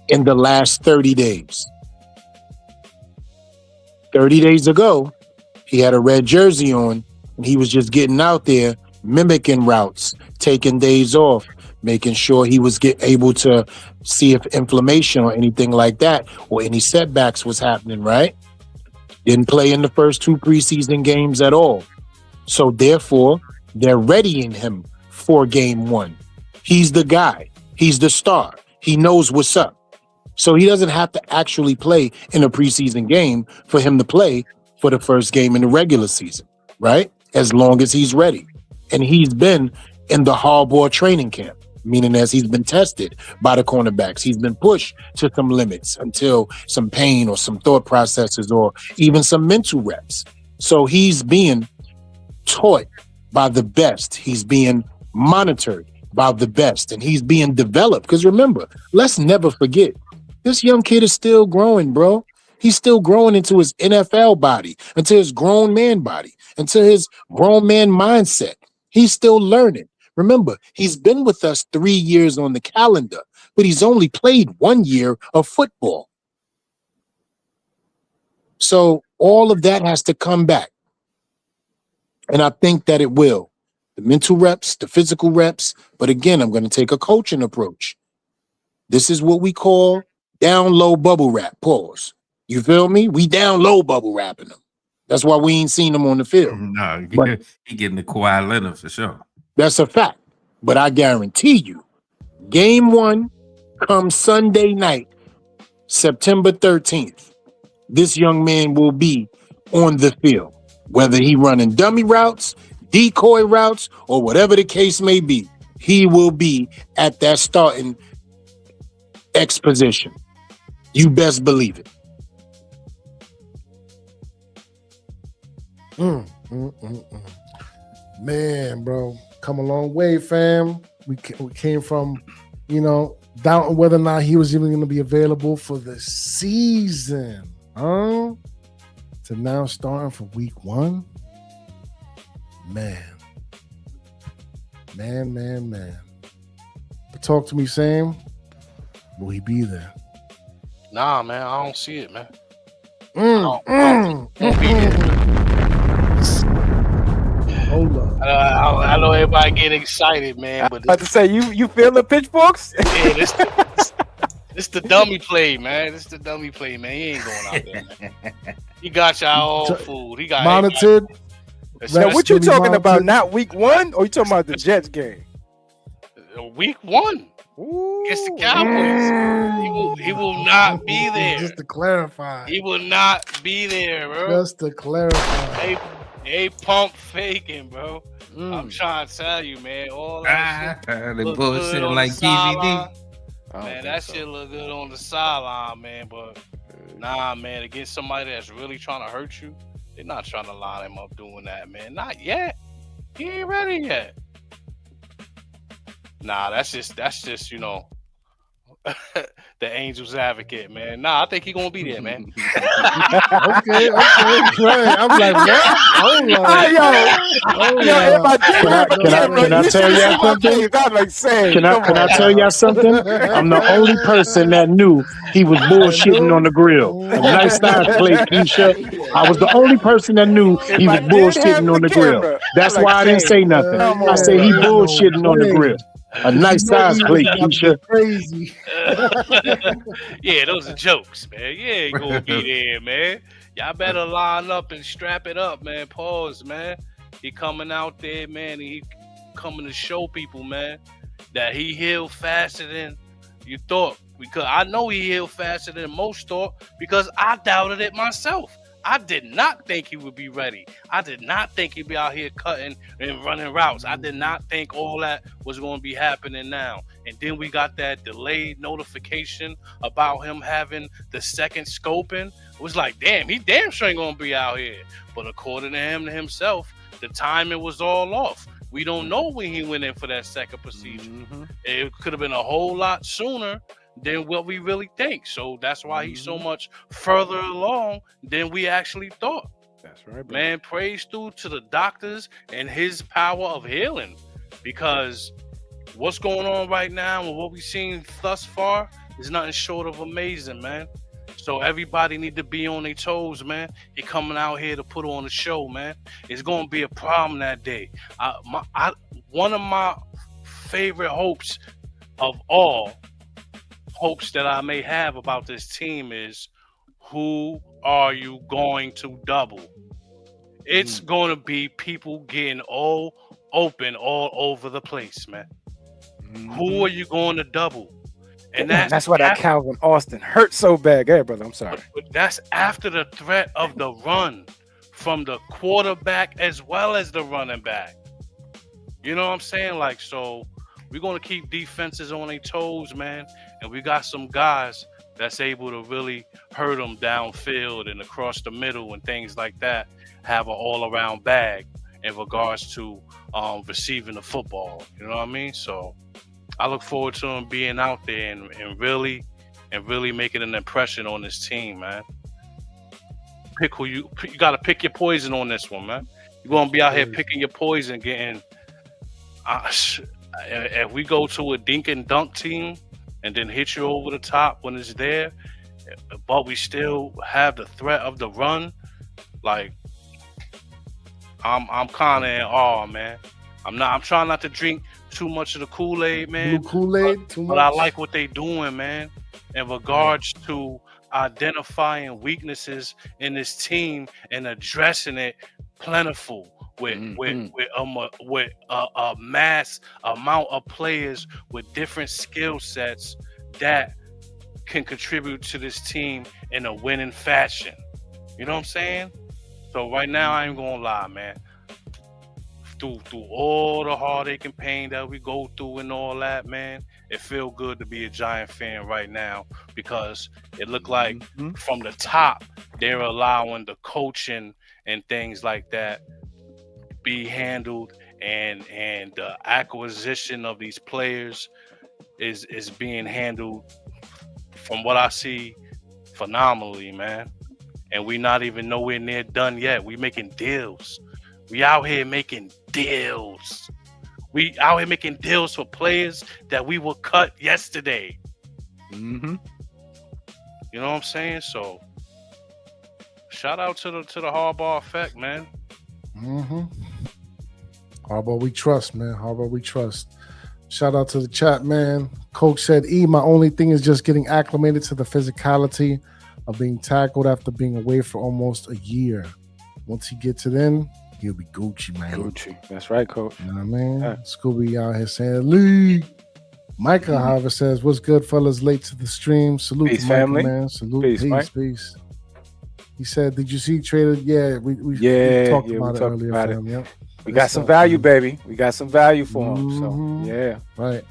in the last 30 days? 30 days ago, he had a red jersey on and he was just getting out there mimicking routes, taking days off, making sure he was able to see if inflammation or anything like that or any setbacks was happening, right? Didn't play in the first 2 preseason games at all. So therefore, they're readying him for game 1. He's the guy. He's the star. He knows what's up. So he doesn't have to actually play in a preseason game for him to play for the first game in the regular season, right? As long as he's ready. And he's been in the hardball training camp, meaning as he's been tested by the cornerbacks. He's been pushed to some limits until some pain or some thought processes or even some mental reps. So he's being taught by the best. He's being monitored by the best, and he's being developed. Because remember, let's never forget, this young kid is still growing, bro. He's still growing into his NFL body, into his grown man body, into his grown man mindset. He's still learning. Remember, he's been with us 3 years on the calendar, but he's only played 1 year of football. So all of that has to come back. And I think that it will. The mental reps, the physical reps. But again, I'm going to take a coaching approach. This is what we call down low bubble wrap. Pause. You feel me? We down low bubble wrapping them. That's why we ain't seen them on the field. No, But he getting the Kawhi Leonard for sure. that's a fact. But I guarantee you, game 1 comes Sunday night, September 13th. This young man will be on the field, whether he running dummy routes, decoy routes, or whatever the case may be. He will be at that starting X position. You best believe it. Man, bro, come a long way, fam. We came from, doubting whether or not he was even going to be available for the season, to now starting for week 1. Man. But talk to me, Sam. Will he be there? Nah, man, I don't see it, man. Hold up. I know everybody get excited, man, but About to say, you feel the pitchforks? yeah, this the dummy play, man. This the dummy play, man. He ain't going out there, man. He got y'all food. He got Monitored. Now, what you Really talking about? monitored. Not week 1, or you talking about the Jets game? Week 1 against the Cowboys. He will not be there. Just to clarify. He will not be there, bro. Just to clarify. They pump faking, bro. I'm trying to tell you, man. All that shit The look bullshit good on like the sideline. TVD. Man, that shit look good on the sideline, man. But nah, man, against somebody that's really trying to hurt you, they're not trying to line him up doing that, man. Not yet. He ain't ready yet. Nah, that's just the Angels advocate, man. Nah, I think he gonna be there, man. Okay. Right. I'm like, what? Hold on. Can I tell y'all something? Can I tell y'all something? I'm the only person that knew he was bullshitting on the grill. A nice size plate, Keisha. I was the only person that knew he was bullshitting on the grill. That's why I didn't say nothing. I said he bullshitting on the grill. A nice size plate, Keisha. Crazy. Yeah, those are jokes, man. You ain't gonna be there, man. Y'all better line up and strap it up, man. Pause, man. He coming out there, man. He coming to show people, man, that he healed faster than you thought. Because I know he healed faster than most thought because I doubted it myself. I did not think he would be ready. I did not think he'd be out here cutting and running routes. I did not think all that was going to be happening now. And then we got that delayed notification about him having the second scoping. It was like, damn, he damn sure ain't going to be out here. But according to him, to himself, the timing was all off. We don't know when he went in for that second procedure. It could have been a whole lot sooner than what we really think. So that's why he's so much further along than we actually thought. That's right, bro. Man, praise due to the doctors and his power of healing, because what's going on right now and what we've seen thus far is nothing short of amazing, man. So everybody need to be on their toes, man. He coming out here to put on a show, man. It's going to be a problem that day. One of my favorite hopes of all hopes that I may have about this team is, who are you going to double? It's going to be people getting all open all over the place, man. Who are you going to double? And that's why that Calvin Austin hurt so bad. Hey, brother, I'm sorry. But that's after the threat of the run from the quarterback as well as the running back. You know what I'm saying? Like, so we're gonna keep defenses on their toes, man. And we got some guys that's able to really hurt them downfield and across the middle and things like that. Have an all-around bag in regards to receiving the football. You know what I mean? So I look forward to him being out there and really making an impression on this team, man. Pick who you got to pick your poison on this one, man. You're gonna be out here picking your poison, getting. If we go to a dink and dunk team and then hit you over the top when it's there, but we still have the threat of the run, like I'm kind of in awe, man. I'm trying not to drink too much of the Kool-Aid, man. Blue Kool-Aid, too much. But I like what they doing, man, in regards to identifying weaknesses in this team and addressing it plentiful with a mass amount of players with different skill sets that can contribute to this team in a winning fashion. You know what I'm saying? So right now, I ain't gonna lie, man. Through all the heartache and pain that we go through and all that, man, it feel good to be a Giant fan right now because it look like from the top they're allowing the coaching and things like that be handled, and the acquisition of these players is being handled, from what I see, phenomenally, man. And we not even nowhere near done yet. We making deals. We out here making deals. We out here making deals for players that we were cut yesterday. Mm-hmm. You know what I'm saying? So shout out to the Harbaugh effect, man. Mm-hmm. Harbaugh, we trust, man. Harbaugh, we trust. Shout out to the chat, man. Coach said, my only thing is just getting acclimated to the physicality of being tackled after being away for almost a year. Once he gets it in, he'll be Gucci, man. Gucci. That's right, Coach. You know what I mean? Yeah. Scooby out here saying, Lee. Micah, however, says, what's good, fellas? Late to the stream. Salute Peace, to Micah, family. man. Salute. Peace, Peace, Mike. peace. He said, did you see traded? Yeah, we talked about it earlier, fam. Yep. We got some value, baby. We got some value for him. So, yeah. Right.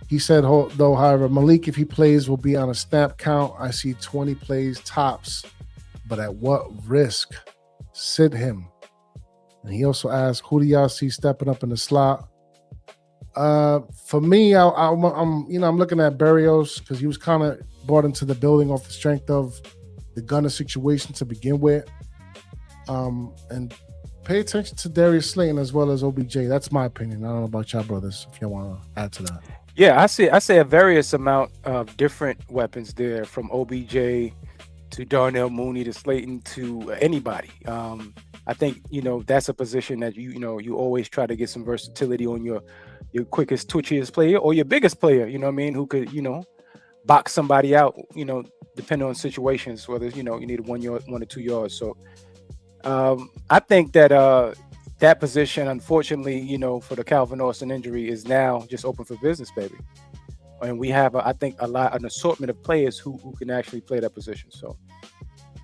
He said, though, however, Malik, if he plays, will be on a snap count. I see 20 plays tops, but at what risk? Sit him. And he also asked, who do y'all see stepping up in the slot? For me, I'm looking at Berrios because he was kind of brought into the building off the strength of the Gunner situation to begin with. And pay attention to Darius Slayton as well as OBJ. That's my opinion. I don't know about y'all brothers, if y'all want to add to that. Yeah, I see a various amount of different weapons there, from OBJ to Darnell Mooney to Slayton to anybody. I think, that's a position that you always try to get some versatility on your quickest, twitchiest player or your biggest player, who could, box somebody out, depending on situations, whether, you need 1 yard, 1 or 2 yards. So I think that that position, unfortunately, for the Calvin Austin injury, is now just open for business, baby. And we have, an assortment of players who can actually play that position. So,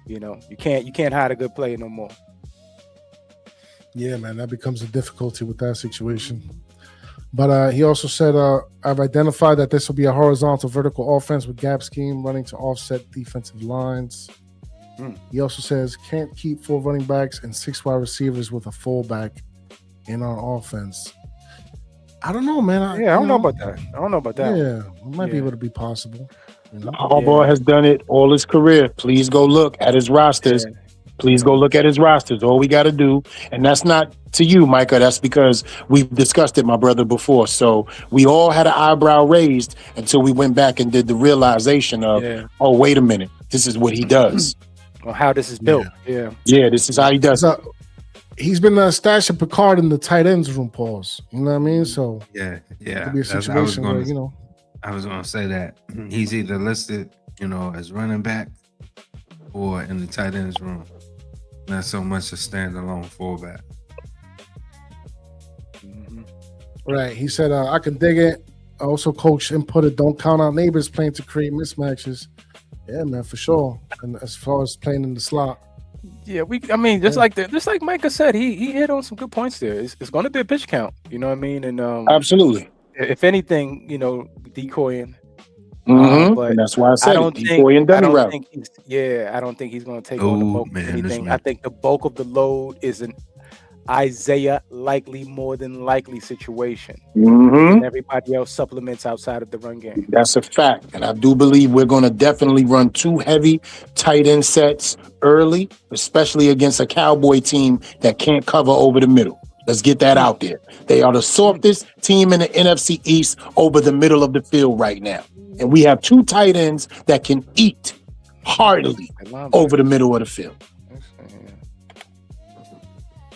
you can't hide a good player no more. Yeah, man, that becomes a difficulty with that situation. But he also said, I've identified that this will be a horizontal vertical offense with gap scheme running to offset defensive lines. He also says, can't keep 4 running backs and 6 wide receivers with a fullback in our offense. I don't know, man. I don't know about that. I don't know about that. Yeah, it might be able to be possible. Harbaugh has done it all his career. Please go look at his rosters. Yeah. Please go look at his rosters. All we got to do, and that's not to you, Micah. That's because we've discussed it, my brother, before. So we all had an eyebrow raised until we went back and did the realization of, oh, wait a minute, this is what he does. Or how this is built. Yeah, this is how he does it. He's been stashing Picard in the tight ends room, pause. You know what I mean? So yeah. it could be a situation where, I was going to say that he's either listed, as running back or in the tight ends room. Not so much a standalone fullback. Right. He said, I can dig it. Also, coach inputted, don't count out Nabers playing to create mismatches. Yeah, man, for sure. And as far as playing in the slot. Yeah, just like Micah said, he hit on some good points there. It's going to be a pitch count, you know what I mean? And Absolutely. if anything, decoying. But And that's why I I said it. don't think Decoy and dummy route. I don't think he's going to take on the bulk of anything. management. I think the bulk of the load is an Isaiah more than likely situation. And everybody else supplements outside of the run game. That's a fact. And I do believe we're going to definitely run 2 heavy tight end sets early, especially against a Cowboy team that can't cover over the middle. Let's get that out there. They are the softest team in the NFC East over the middle of the field right now. And we have 2 tight ends that can eat heartily over the middle of the field.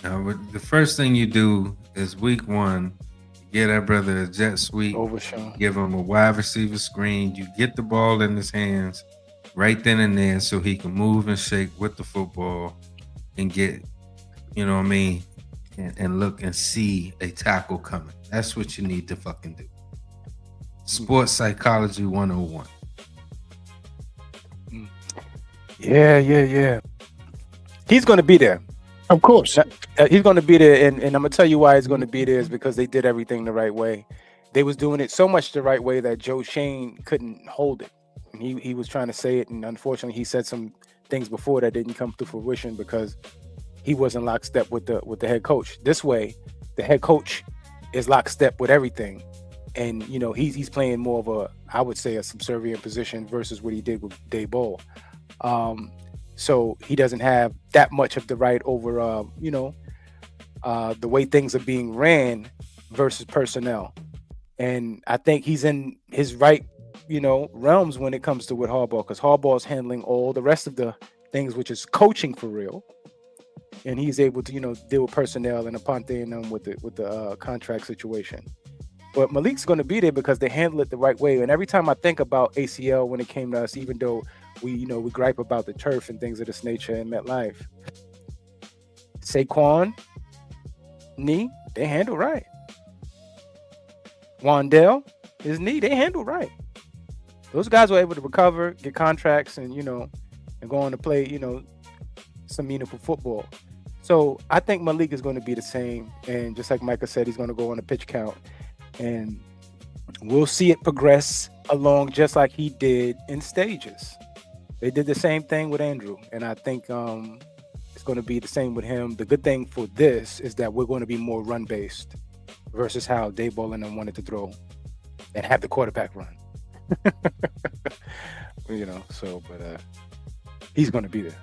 Now, the first thing you do is week 1, get that brother a jet sweep, give him a wide receiver screen. You get the ball in his hands right then and there so he can move and shake with the football and get, you know what I mean, and look and see a tackle coming. That's what you need to fucking do. Sports Psychology 101. Yeah. He's going to be there. Of course. He's going to be there, and I'm going to tell you why he's going to be there is because they did everything the right way. They was doing it so much the right way that Joe Shane couldn't hold it. And he was trying to say it, and unfortunately he said some things before that didn't come to fruition because he wasn't lockstep with the head coach. This way, the head coach is lockstep with everything. And, he's playing more of I would say, a subservient position versus what he did with Dave Ball. So he doesn't have that much of the right over, the way things are being ran versus personnel. And I think he's in his right, realms when it comes to with Harbaugh, because Harbaugh's handling all the rest of the things, which is coaching for real. And he's able to, deal with personnel and Aponte and them with the contract situation. But Malik's going to be there because they handle it the right way. And every time I think about ACL when it came to us, even though we gripe about the turf and things of this nature in MetLife, Saquon, knee, they handle right. Wandell, his knee, they handle right. Those guys were able to recover, get contracts, and and go on to play, some meaningful football. So I think Malik is going to be the same. And just like Micah said, he's going to go on a pitch count. And we'll see it progress along just like he did in stages. They did the same thing with Andrew. And I think it's going to be the same with him. The good thing for this is that we're going to be more run-based versus how Dave Ball and them wanted to throw and have the quarterback run. But he's going to be there.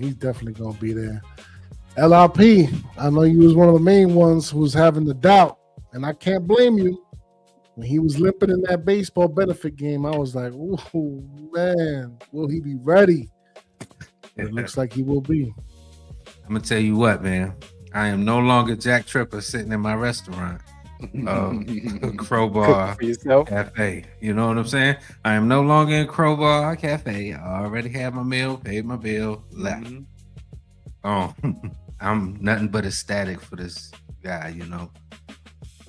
He's definitely going to be there. LRP, I know you was one of the main ones who was having the doubt, and I can't blame you. When he was limping in that baseball benefit game, I was like, "Oh man, will he be ready?" It looks like he will be. I'm gonna tell you what, man. I am no longer Jack Tripper sitting in my restaurant, Crowbar Cafe. You know what I'm saying? I am no longer in Crowbar Cafe. I already had my meal, paid my bill, left. I'm nothing but ecstatic for this guy.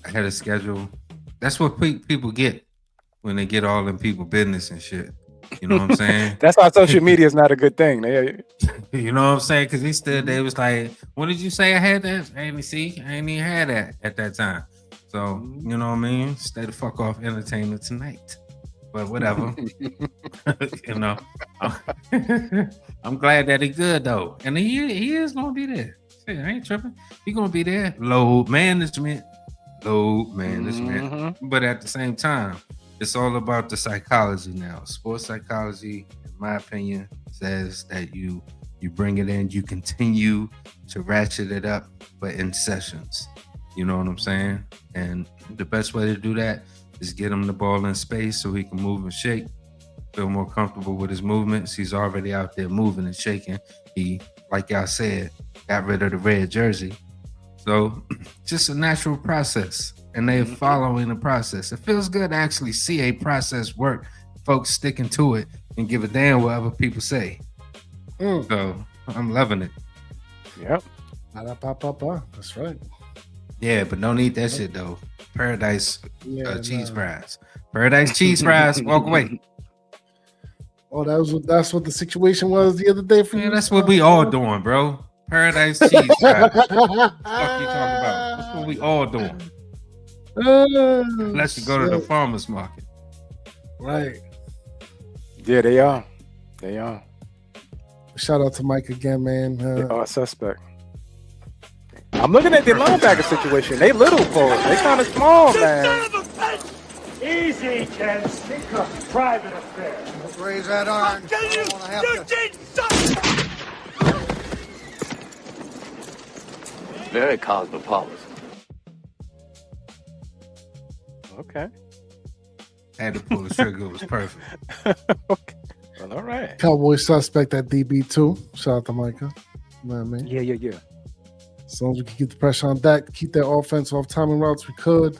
I had a schedule. That's what people get when they get all in people business and shit. You know what I'm saying? That's why social media is not a good thing. You know what I'm saying? Because he stood there, was like, "What did you say I had that? I ain't even had that at that time." So, you know what I mean? Stay the fuck off entertainment tonight. But whatever. I'm glad that he's good though. And he is gonna be there. Shit, I ain't tripping. He gonna be there. Load management. But at the same time, it's all about the psychology now. Sports psychology, in my opinion, says that you bring it in, you continue to ratchet it up, but in sessions. You know what I'm saying? And the best way to do that is get him the ball in space so he can move and shake, feel more comfortable with his movements. He's already out there moving and shaking. He, like y'all said, got rid of the red jersey. So just a natural process, and they're following the process. It feels good to actually see a process work, folks sticking to it and give a damn what other people say. So I'm loving it. Yep. That's right. Yeah, but don't eat that shit though. Paradise cheese fries. Paradise cheese fries. Walk away. Oh, that's what the situation was the other day for Man, you. that's what we all doing, bro. Paradise cheese fries. What the fuck you talking about? That's what we all doing. Unless you go to the farmer's market. Right. Yeah, they are. They are. Shout out to Mike again, man. They are suspect. I'm looking at the linebacker situation. They little forward. They kind of small, man. Easy, Ken. Think of private affair. Raise that arm. Very cosmopolitan. Okay. Had to pull the trigger. It was perfect. Okay. Well, all right. Cowboy suspect at DB too. Shout out to Micah. You know what I mean? Yeah. As long as we can get the pressure on that, keep that offense off timing routes, we could.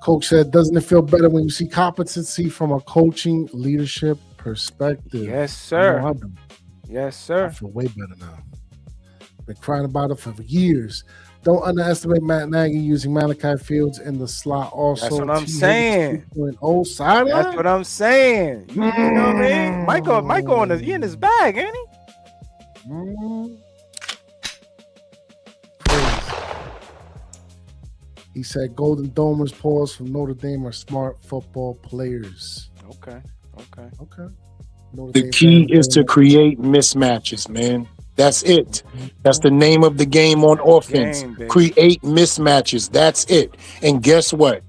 Coach said, doesn't it feel better when you see competency from a coaching leadership perspective? Yes, sir. You know I do. Yes, I sir. feel way better now. Been crying about it for years. Don't underestimate Matt Nagy using Malachi Fields in the slot also. That's what I'm saying. Sideline? That's what I'm saying. You know what I mean? Michael he in his bag, ain't he? He said Golden Domers pause from Notre Dame are smart football players. Okay. Notre The Dame key fans is to very create mismatches, man. That's it. That's the name of the game on offense. baby. Create mismatches. That's it. And guess what?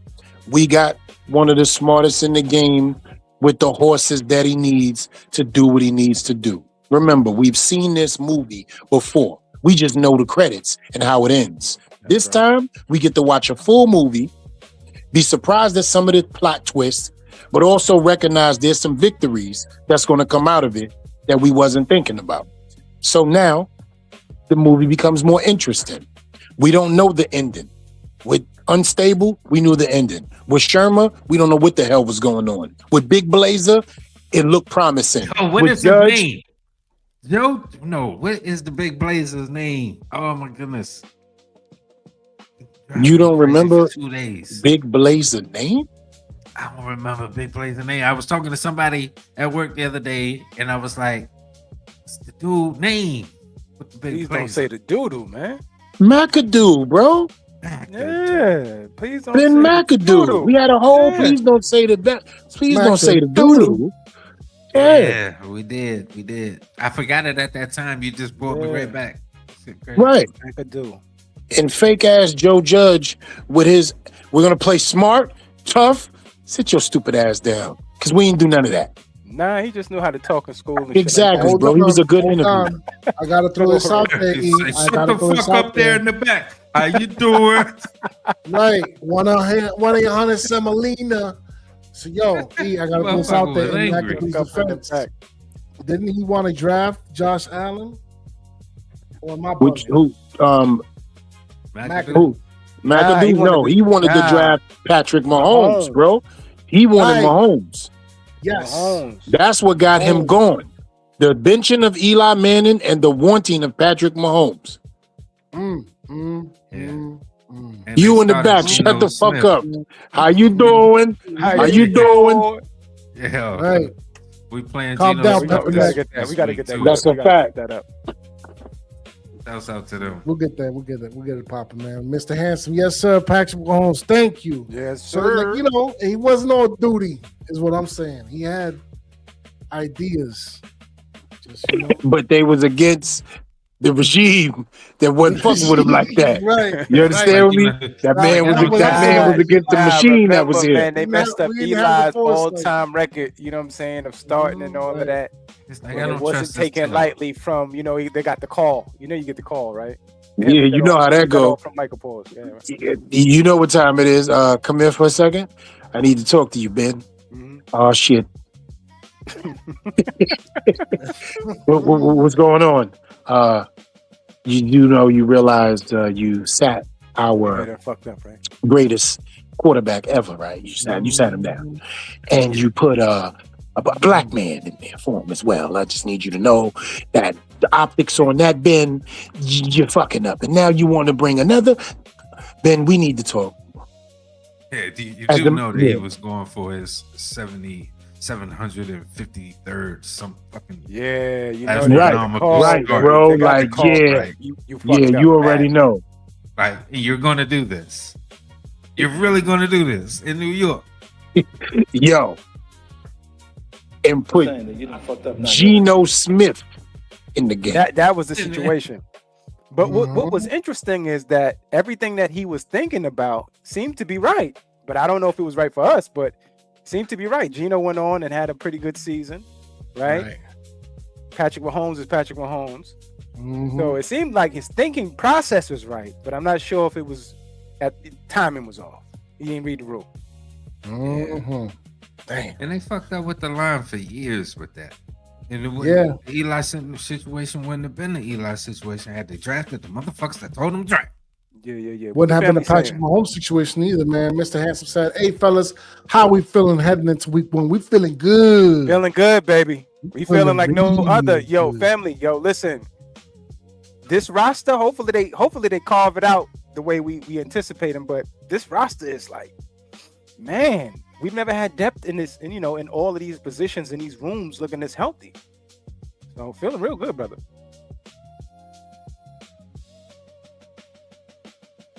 We got one of the smartest in the game with the horses that he needs to do what he needs to do. Remember, we've seen this movie before. We just know the credits and how it ends. This time, we get to watch a full movie, be surprised at some of the plot twists, but also recognize there's some victories that's going to come out of it that we wasn't thinking about. So now, the movie becomes more interesting. We don't know the ending. With Unstable, we knew the ending. With Sherma, we don't know what the hell was going on. With Big Blazer, it looked promising. Oh, what With is his name? Joe? No, what is the Big Blazer's name? Oh my goodness. You don't remember 2 days. Big Blazer name? I don't remember Big Blazer name. I was talking to somebody at work the other day, and I was like, "What's the dude name?" What the Big Please Blazer? don't say the doodoo, man. McAdoo, bro. Yeah. Please don't Ben say the McAdoo. doodoo. We had a whole Yeah. please don't say the that. Please don't say the McAdoo. doodoo. Yeah. We did. I forgot it at that time. You just brought me right back. Right. McAdoo. And fake ass Joe Judge with his we're gonna play smart, tough. Sit your stupid ass down. Cause we ain't do none of that. Nah, he just knew how to talk in school. And shit like Exactly, Hold bro. He on, was a good hold interview. on. I gotta throw this out there. E. I Shut gotta the throw this fuck out up there in the back. How you doing? Right. 1-800 Semolina. So yo, E, I gotta throw this out there. In Angry. McAdoo's that. defense. Back. Didn't he want to draft Josh Allen? Or my Which brother? who McAdoo. who? Nah, he McAdoo? wanted No, to- he wanted to nah. draft Patrick Mahomes, Mahomes. bro. He wanted Right. Mahomes. Yes. Mahomes. That's what got him going. The benching of Eli Manning and the wanting of Patrick Mahomes. And You they in the started back, Geno shut the fuck Smith. up. How you doing? How you doing? Yeah. Right. We playing Calm Geno down, Smith Pepper We this gotta get that. this We gotta week, get that. too. That's a We gotta fact. get that up. Shouts out to them. We'll get that. We'll get it popping, man. Mr. Handsome, yes, sir. Patrick Mahomes, thank you. Yes, So, sir. like, you know, he wasn't on duty, is what I'm saying. He had ideas. Just, you know. But they was against the regime that wasn't fucking with him like that. Right. You understand me? Like, That Right. man was That was that man was right. against the Nah, machine that was remember, here. Man, they We messed didn't up have- we didn't have Eli's the foresight. all-time record. You know what I'm saying, of starting and all of Right. that. It's like, And I it don't wasn't trust this taken team. lightly from. You know, they got the call. You know, you get the call, right? Yeah, you know how that go. From Michael Pauls. Yeah. Right. You know what time it is. Come here for a second. I need to talk to you, Ben. Mhm. Oh shit. What's going on? You realized you sat our They're fucked up, right? greatest quarterback ever, right? You sat him down, and you put a black man in there for him as well. I just need you to know that the optics on that, Ben, you're fucking up, and now you want to bring another. Ben, we need to talk. Yeah, you As do the- know that yeah. he was going for his 70 753rd, some fucking Yeah, you know astronomical Right, start. bro. They got Like, the call, yeah, right. You yeah, fucked up you already bad. know. Right, you're gonna do this. You're really gonna do this in New York. Yo, and put Geno Smith in the game. That was the situation. But what was interesting is that everything that he was thinking about seemed to be right. But I don't know if it was right for us, but it seemed to be right. Geno went on and had a pretty good season, right? Patrick Mahomes is Patrick Mahomes. So it seemed like his thinking process was right, but I'm not sure if it was timing was off. He didn't read the rule. Damn. And they fucked up with the line for years with that. And Yeah. the Eli situation wouldn't have been the Eli situation had they drafted the motherfuckers that told them to draft. Yeah. Wouldn't have been a family Patrick Mahomes situation either, man. Mr. Handsome said, "Hey, fellas, how we feeling heading into week 1? We feeling good. Feeling good, baby. We feeling like no really other. Yo, good. family. Yo, listen. This roster, hopefully they carve it out the way we anticipate them. But this roster is like, man, we've never had depth in this, and in all of these positions in these rooms looking this healthy. So feeling real good, brother.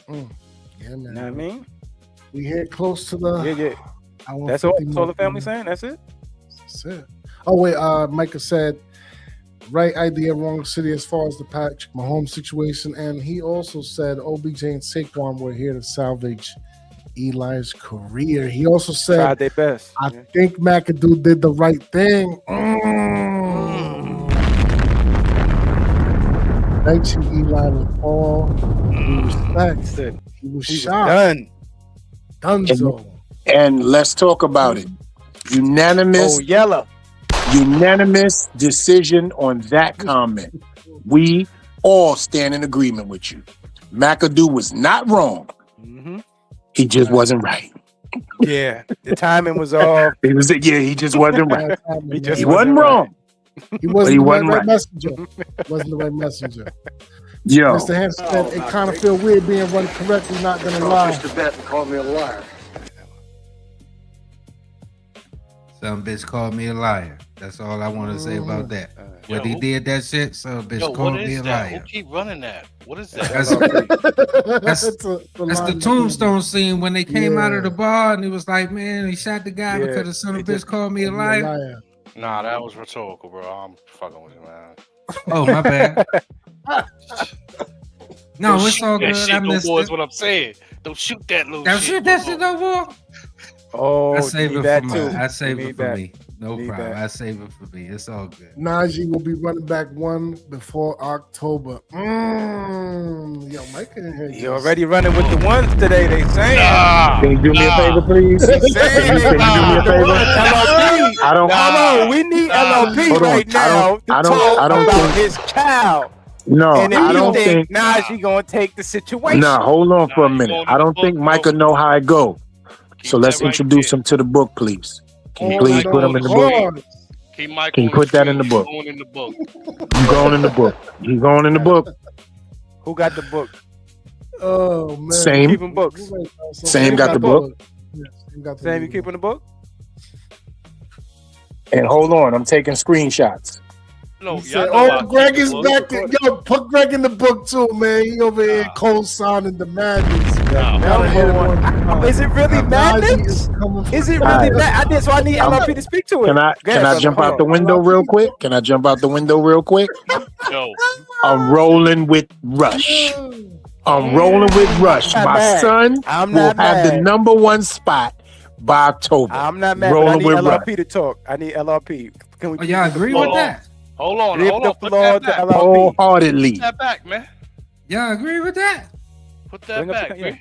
Yeah, man. You know what I mean? We here close to the. Yeah. hour That's all. 50 That's all the mark, family man. saying. That's it. That's it. Oh wait, Micah said, right idea, wrong city as far as the Patrick Mahomes situation, and he also said OBJ and Saquon were here to salvage Eli's career. He also said, Tried their best. I think McAdoo did the right thing. Benching Eli with all due respect. He was shot. Done. Dunzo. And let's talk about it. Oh, yellow. Unanimous decision on that comment. We all stand in agreement with you. McAdoo was not wrong. He just wasn't right. Yeah, the timing was off. He just wasn't right. He He wasn't wrong. He wasn't he the wasn't right right. messenger. Wasn't the right messenger. Yo, Mr. Hanson said it kind of feel weird being run correctly, not gonna lie. Mr. Benton called me a liar. Some bitch called me a liar. That's all I want to say about that. When he did that shit, some bitch called what me is a that? Who liar. keep running that? What is that? That's That's the tombstone scene when they came out of the Yeah. bar and he was like, man, he shot the guy Yeah, because the son of a he bitch just called me a liar. Nah, that was rhetorical, bro. I'm fucking with you, man. Oh, my bad. No, it's all That good. shit I no missed more is it. what I'm saying. Don't shoot that little Don't shit. shoot that shit no more. Oh, I save need it that for too. me. I save Need it for that. me. No Need problem. that. I save it for me. It's all good. Najee will be running back one before October. Yo, Mike in here. He already running with the ones today. They saying. can you do me a favor, please? Saying Can you do me a favor? LLP. I don't. Hold on, we need LLP Hold on. right now to I don't talk about think- his child. No, And if I you don't think. Najee gonna take the situation. No, hold on for a Nah, you minute. going I in the don't book, think bro. Micah know how it go. So Keep let's that right introduce there. him to the book, please. Can you Hold please put him in the book? on. Keep Mike Can you on put that screen. in the He's book? Going in the book. You going in the book? You going in the book? Who got the book? Oh man. Same. Keeping books. Same got the book. Yeah, Sam got the Sam, you book. keeping the book? And hold on, I'm taking screenshots. No, He y'all said, know oh, I Greg keep is the back. book. Yo, put Greg in the book too, man. He over here co-signing the madness. Gotta hit him on time. Is it really Najee madness? is coming for Is it Alright. really mad? So I need LLP to speak to it. Can I Go ahead, brother. jump Hold out the on. window real quick? Can I jump out the window real quick? Yo, I'm rolling with Rush. I'm rolling with Rush. I'm not My mad. son I'm will not have the mad. number one spot by October. I'm not mad, but I Rolling need with LLP Rush. to talk. I need LLP. Can we? Oh, y'all agree Hold with on. that? hold on, Give hold the on. Put floor that to back. LLP. Wholeheartedly. Put that back, man. Y'all agree with that? Put that Bring up back, the- man.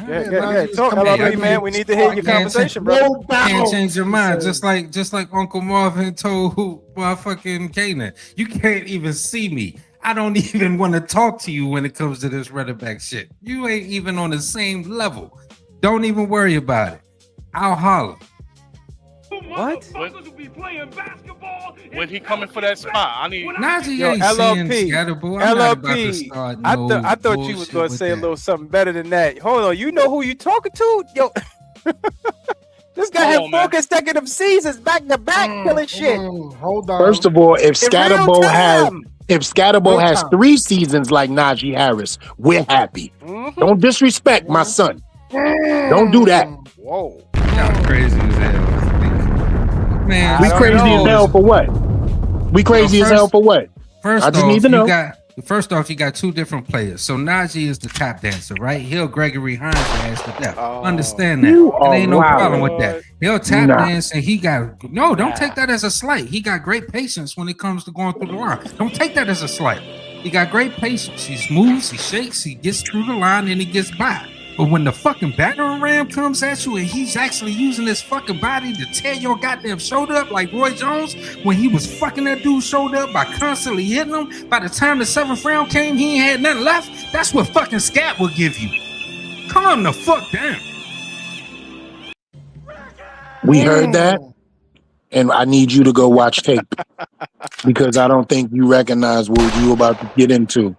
Yeah. Talk, Come LLP, here. man. We need to hear your Can't conversation, bro. No Can't battle. change your mind, just like Uncle Marvin told motherfucking Kanan. You can't even see me. I don't even want to talk to you when it comes to this running back shit. You ain't even on the same level. Don't even worry about it. I'll holler. What? When he coming for that spot, I need. Najee Yo, ain't LLP. saying scatterboo. I'm not about to LLP. start I no thought you was bullshit gonna with say a that. little something better than that. Hold on, you know who you talking to? Yo, This guy Hold had on, 4 man. consecutive seasons back to back killing shit. Hold on. First of all, if In real Scatterbo has time. Scatterbo Real has time. 3 seasons like Najee Harris, we're happy. Mhm. Don't disrespect my son. Don't do that. Whoa. Y'all crazy as hell. Man, We don't crazy know. as hell for what? We crazy as hell for what? First I just off, need to know. First off, you got 2 different players. So Najee is the tap dancer, right? He'll Gregory Hines ass to death. Oh. Understand that. You There ain't no are problem wild. with that. He'll tap Nah. dance and he got don't take that as a slight. He got great patience when it comes to going through the line. Don't take that as a slight. He got great patience. He moves, he shakes, he gets through the line, and he gets by. But when the fucking battering ram comes at you and he's actually using his fucking body to tear your goddamn shoulder up like Roy Jones when he was fucking that dude's shoulder up by constantly hitting him, by the time the 7th round came, he ain't had nothing left. That's what fucking Scat will give you. Calm the fuck down. We heard that, and I need you to go watch tape because I don't think you recognize what you about to get into.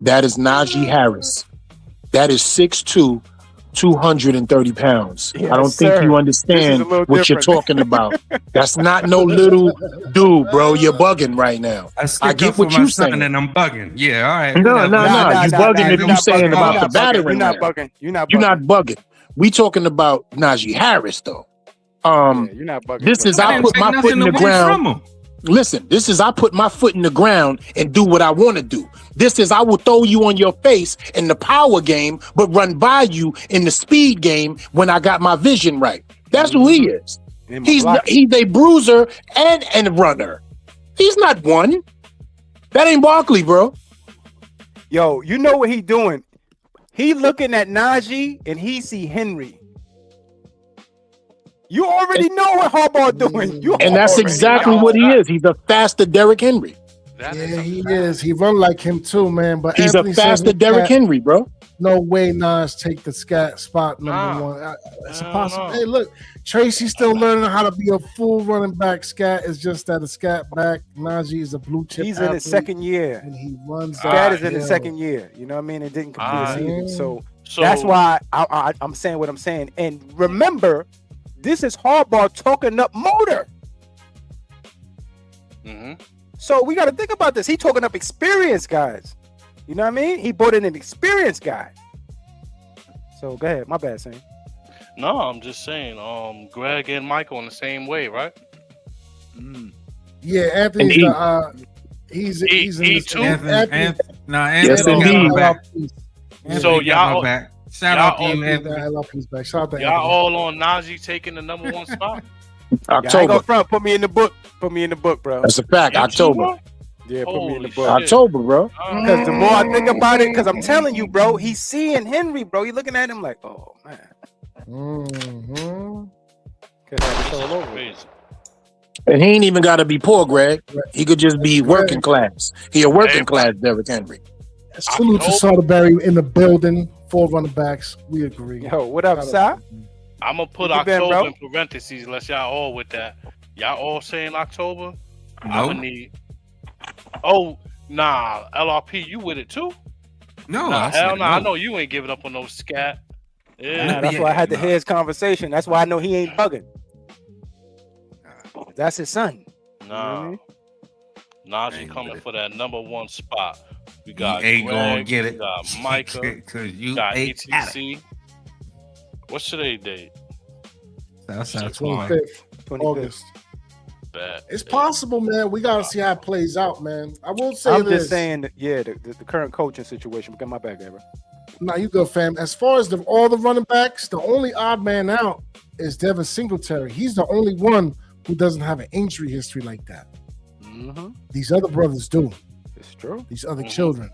That is Najee Harris. That is 6'2", 230 pounds. Yes, I don't think sir. you This is understand a little what you're different. talking about. That's not no little dude, bro. You're bugging right now. I get what you're saying. and I'm bugging. Yeah, all right. No, whatever. no, no. You bugging if you're you not saying bugging. about You're the not bugging. battering You're not ram. bugging. You're not bugging. You're not bugging. We talking about Najee Harris though. Yeah, you're not bugging. This is I I didn't put take my nothing foot in the away ground. from him. Listen, this is I put my foot in the ground and do what I want to do. This is I will throw you on your face in the power game, but run by you in the speed game when I got my vision right. That's who he is. He's a bruiser and a runner. He's not one. That ain't Barkley, bro. Yo, you know what he doing? He looking at Najee and he see Henry. You already know what Harbaugh doing. You And that's already exactly know. what he is. He's a faster Derrick Henry. That Yeah, is a he fact. is. He run like him too, man. But He's Anthony a said faster he Derrick can't- Henry, bro. No way Nas take the scat spot number Nah. one. It's I don't impossible. know. Hey, look, Tracy's still learning how to be a full running back. Scat is just that a scat back. Najee is a blue chip. He's in his athlete, second year. and he runs. Scat that is in his hill. second year. You know what I mean? It didn't complete a season. So So that's why I'm saying what I'm saying. And remember, this is Harbaugh talking up motor. Mhm. So we got to think about this. He talking up experienced guys. You know what I mean? He brought in an experienced guy. So go ahead. My bad, Sam. No, I'm just saying. Greg and Michael in the same way, right? Yeah, Anthony's And the he's in he the too? Anthony Yes, got indeed. my back. LLPs. So Anthony got my y'all- back. Shout out to y'all you, all- Anthony. LLPs back. Shout out to Y'all Anthony. all on Najee taking the number 1 spot. Yeah, I ain't October. gonna front. Put me in the book. Put me in the book, bro. That's a fact. October. Yeah, put me in the Holy book. shit. October, bro. Because the more I think about it, because I'm telling you, bro, he's seeing Henry, bro. He's looking at him like, oh man, Mhm. could have it This all is over. crazy. And he ain't even got to be poor, Greg. He could just be working class. He a working class Derrick Henry. Salute to Soderberry in the building. 4 running backs. We agree. Yo, what up, Si? I'm gonna put Where you been, October bro? in parentheses unless y'all all with that. Y'all all saying October? I'm No, gonna need. Oh nah, LRP, you with it too? no, Nah, I said hell nah. I no. know you ain't giving up on no scat. Yeah, Nah, that's why I had to hear his conversation. That's why I know he ain't bugging. That's his son. nah. Najee Ain't coming with it. for that number 1 spot. We You got ain't gonna Greg, get we it. got Micah, Because we you got ain't at it. ETC. What's today's date? Southside 25th 25th. August. Bad. It's possible, man. We gotta see how it plays out, man. I will say I'm this. just saying that, yeah, the current coaching situation. Got my back there, bro. Nah, you good, fam. As far as all the running backs, the only odd man out is Devin Singletary. He's the only one who doesn't have an injury history like that. Mm-hmm. These other brothers do. It's true. These other children.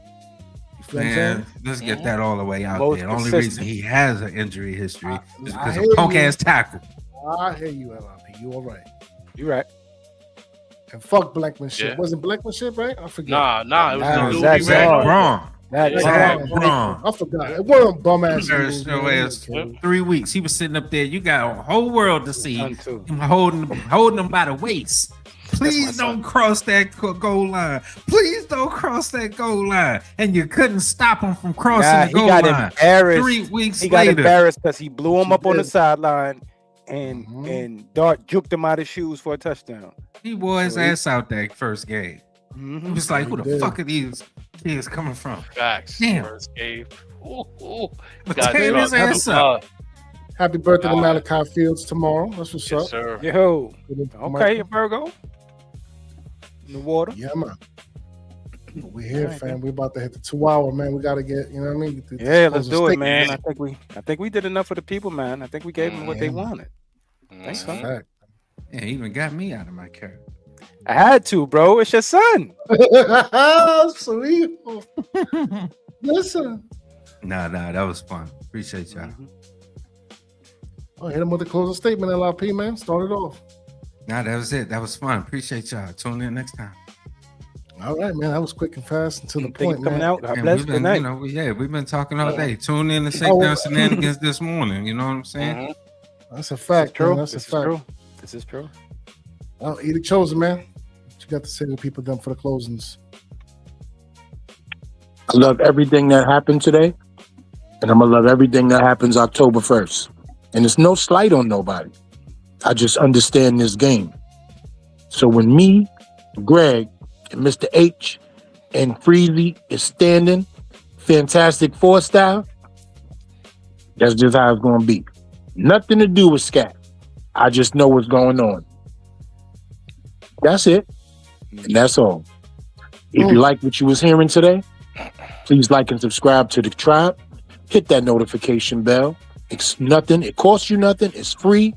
You feel what I'm Man, saying? let's get that all the way out Most there. The only consistent. reason he has an injury history is I because hear of punk you. ass tackle. I hear you, LRP. You all right. You right. And fuck Blankmanship. Yeah. Wasn't Blankmanship, right? I forget. Nah, it was Nah, the dude Zach we ran Braun. over. Braun. That Yeah. Zach Braun. Braun. I forgot. It wasn't bum ass. There's no way it's 3 weeks. He was sitting up there. You got a whole world to see Son, too. him holding him by the waist. Please don't cross that goal line. Please don't cross that goal line. And you couldn't stop him from crossing Nah, the he goal got line. embarrassed. 3 weeks He got later. embarrassed because he blew him He up on the did. sideline, and Dart juked him out of his shoes for a touchdown. He wore his So he- ass out that first game. He Mhm. was like, He "Who the did. fuck are these kids coming from?" Facts. Damn. First game. Ooh. But Got tear his drunk. ass up. Happy birthday to All right. Malachi Fields tomorrow. That's what's Yes, up. sir. Yo, Good okay, Michael. Virgo. In the water. Yeah, man. We here, All right, fam. We about to hit the 2 hour, man. We gotta get, you know what I mean? Get the Yeah, let's closing do it, statement. man. I think we did enough for the people, man. I think we gave them what they Yeah. wanted. Thanks, Mhm. son. Fact. Yeah, he even got me out of my character. I had to, bro. It's your son. Sweet. Listen. Nah, that was fun. Appreciate y'all. Oh, hit him with the closing statement, LRP, man. Start it off. Nah, that was it. That was fun. Appreciate y'all. Tune in next time. All right, man. That was quick and fast and to the Thank point, you for coming man. out. God And bless. we've Good been, night. we've been talking all day. Tune in to Shakedown Shenanigans this morning. You know what I'm saying? Mhm. That's a This is fact, true. man. That's a This is fact. true. This is true. Oh, Edith Chosen, man. What you got to say to people then for the closings? I love everything that happened today, and I'm gonna love everything that happens October 1st. And it's no slight on nobody. I just understand this game. So when me, Greg, and Mr. H and Freezy is standing, Fantastic Four style, that's just how it's gonna be. Nothing to do with scat. I just know what's going on. That's it. And that's all. If you like what you was hearing today, please like and subscribe to the tribe. Hit that notification bell. It's nothing. It costs you nothing. It's free.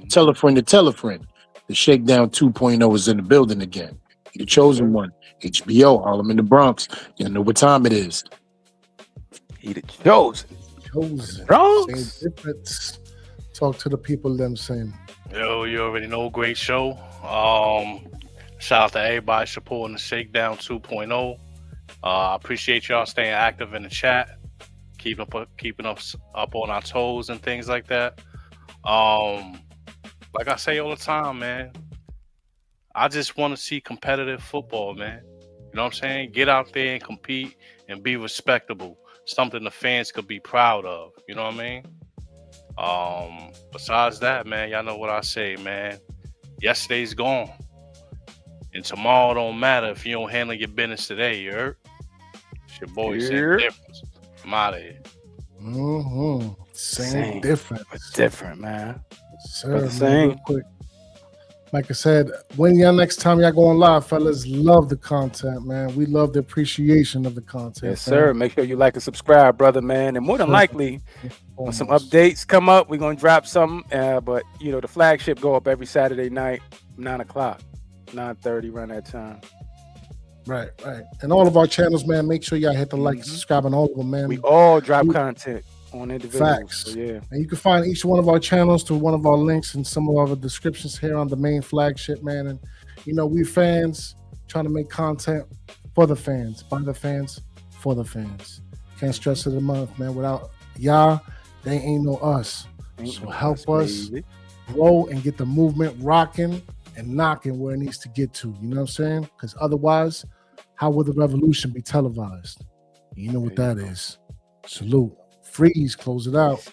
Tell a friend to tell a friend. The Shakedown 2.0 is in the building again. The chosen one. HBO, Harlem in the Bronx. You know what time it is. He the chosen. Chosen. Bronx. Same difference. Talk to the people them same. Yo, you already know, great show. Shout out to everybody supporting the Shakedown 2.0. I appreciate y'all staying active in the chat, keeping us up on our toes and things like that. Like I say all the time, man, I just want to see competitive football, man. You know what I'm saying? Get out there and compete and be respectable. Something the fans could be proud of. You know what I mean? Besides that, man, y'all know what I say, man. Yesterday's gone. And tomorrow don't matter if you don't handle your business today, you heard? It's your boy, Yeah. Same Difference. I'm out of here. Mm-hmm. Same difference. But different, man. Sir, But the man, same. real quick. Like I said, when y'all next time y'all going live, fellas, love the content, man. We love the appreciation of the content. Yes, sir. Make sure you like and subscribe, brother, man. And more than likely, when some updates come up, we're gonna drop some. But you know, the flagship go up every Saturday night, 9:00, 9:30, around that time. Right. And all of our channels, man, make sure y'all hit the like and subscribe on all of them, man. We all drop content on individuals. Facts. So, yeah. And you can find each one of our channels through one of our links and some of our descriptions here on the main flagship, man. And you know, we fans trying to make content for the fans, by the fans, for the fans. Can't stress it enough, man. Without y'all, they ain't no us. Ain't So no help us, us baby. grow and get the movement rocking and knocking where it needs to get to. You know what I'm saying? Because otherwise, how will the revolution be televised? You know what that is. Salute. Freeze, close it out.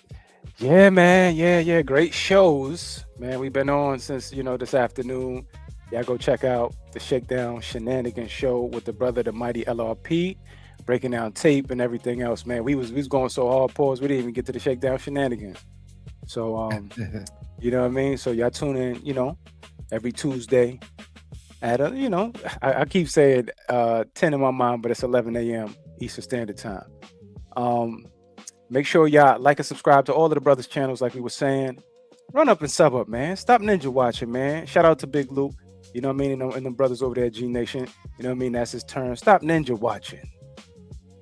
Yeah, man. Yeah. Great shows, man. We've been on since this afternoon. Y'all go check out the Shakedown Shenanigans show with the brother, the mighty LRP, breaking down tape and everything else, man. We was going so hard, pause. We didn't even get to the Shakedown Shenanigans. So, you know what I mean. So y'all tune in, every Tuesday at I keep saying 10 in my mind, but it's 11 a.m. Eastern Standard Time. Make sure y'all like and subscribe to all of the brothers' channels, like we were saying. Run up and sub up, man. Stop ninja watching, man. Shout out to Big Luke. You know what I mean? And the brothers over there at G Nation. You know what I mean? That's his turn. Stop ninja watching.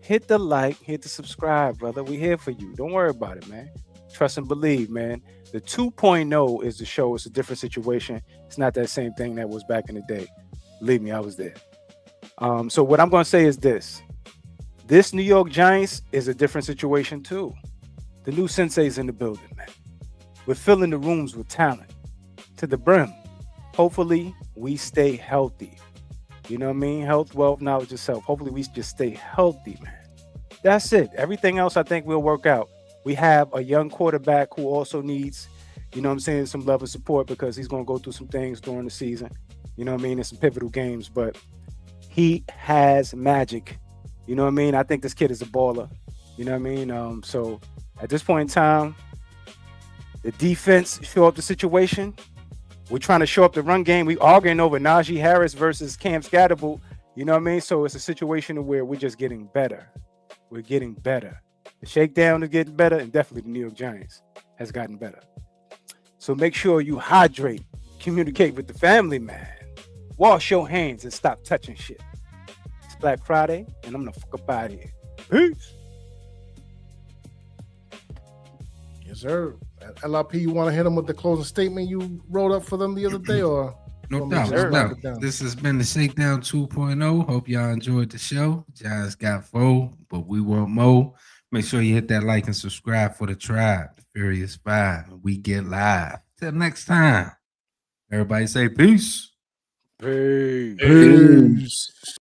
Hit the like, hit the subscribe, brother. We here for you. Don't worry about it, man. Trust and believe, man. The 2.0 is the show. It's a different situation. It's not that same thing that was back in the day. Believe me, I was there. So what I'm going to say is this. This New York Giants is a different situation too. The new sensei's in the building, man. We're filling the rooms with talent to the brim. Hopefully, we stay healthy. You know what I mean? Health, wealth, knowledge, self. Hopefully, we just stay healthy, man. That's it. Everything else, I think, will work out. We have a young quarterback who also needs you know what I'm saying, some love and support because he's going to go through some things during the season. You know what I mean? In some pivotal games, but he has magic. You know what I mean? I think this kid is a baller. You know what I mean? So at this point in time, the defense show up the situation. We're trying to show up the run game. We arguing over Najee Harris versus Cam Scatterboot. You know what I mean? So it's a situation where we're just getting better. We're getting better. The Shakedown is getting better, and definitely the New York Giants has gotten better. So make sure you hydrate, communicate with the family, man. Wash your hands and stop touching shit. It's Black Friday, and I'm gonna fuck up out of here. Peace. Yes, sir. LRP, you want to hit them with the closing statement you wrote up for them the other day, or No doubt, no doubt. This has been the Shakedown 2.0. Hope y'all enjoyed the show. Giants got 4, but we want more. Make sure you hit that like and subscribe for the tribe, the Furious 5. We get live. Till next time. Everybody say peace. Peace. Peace.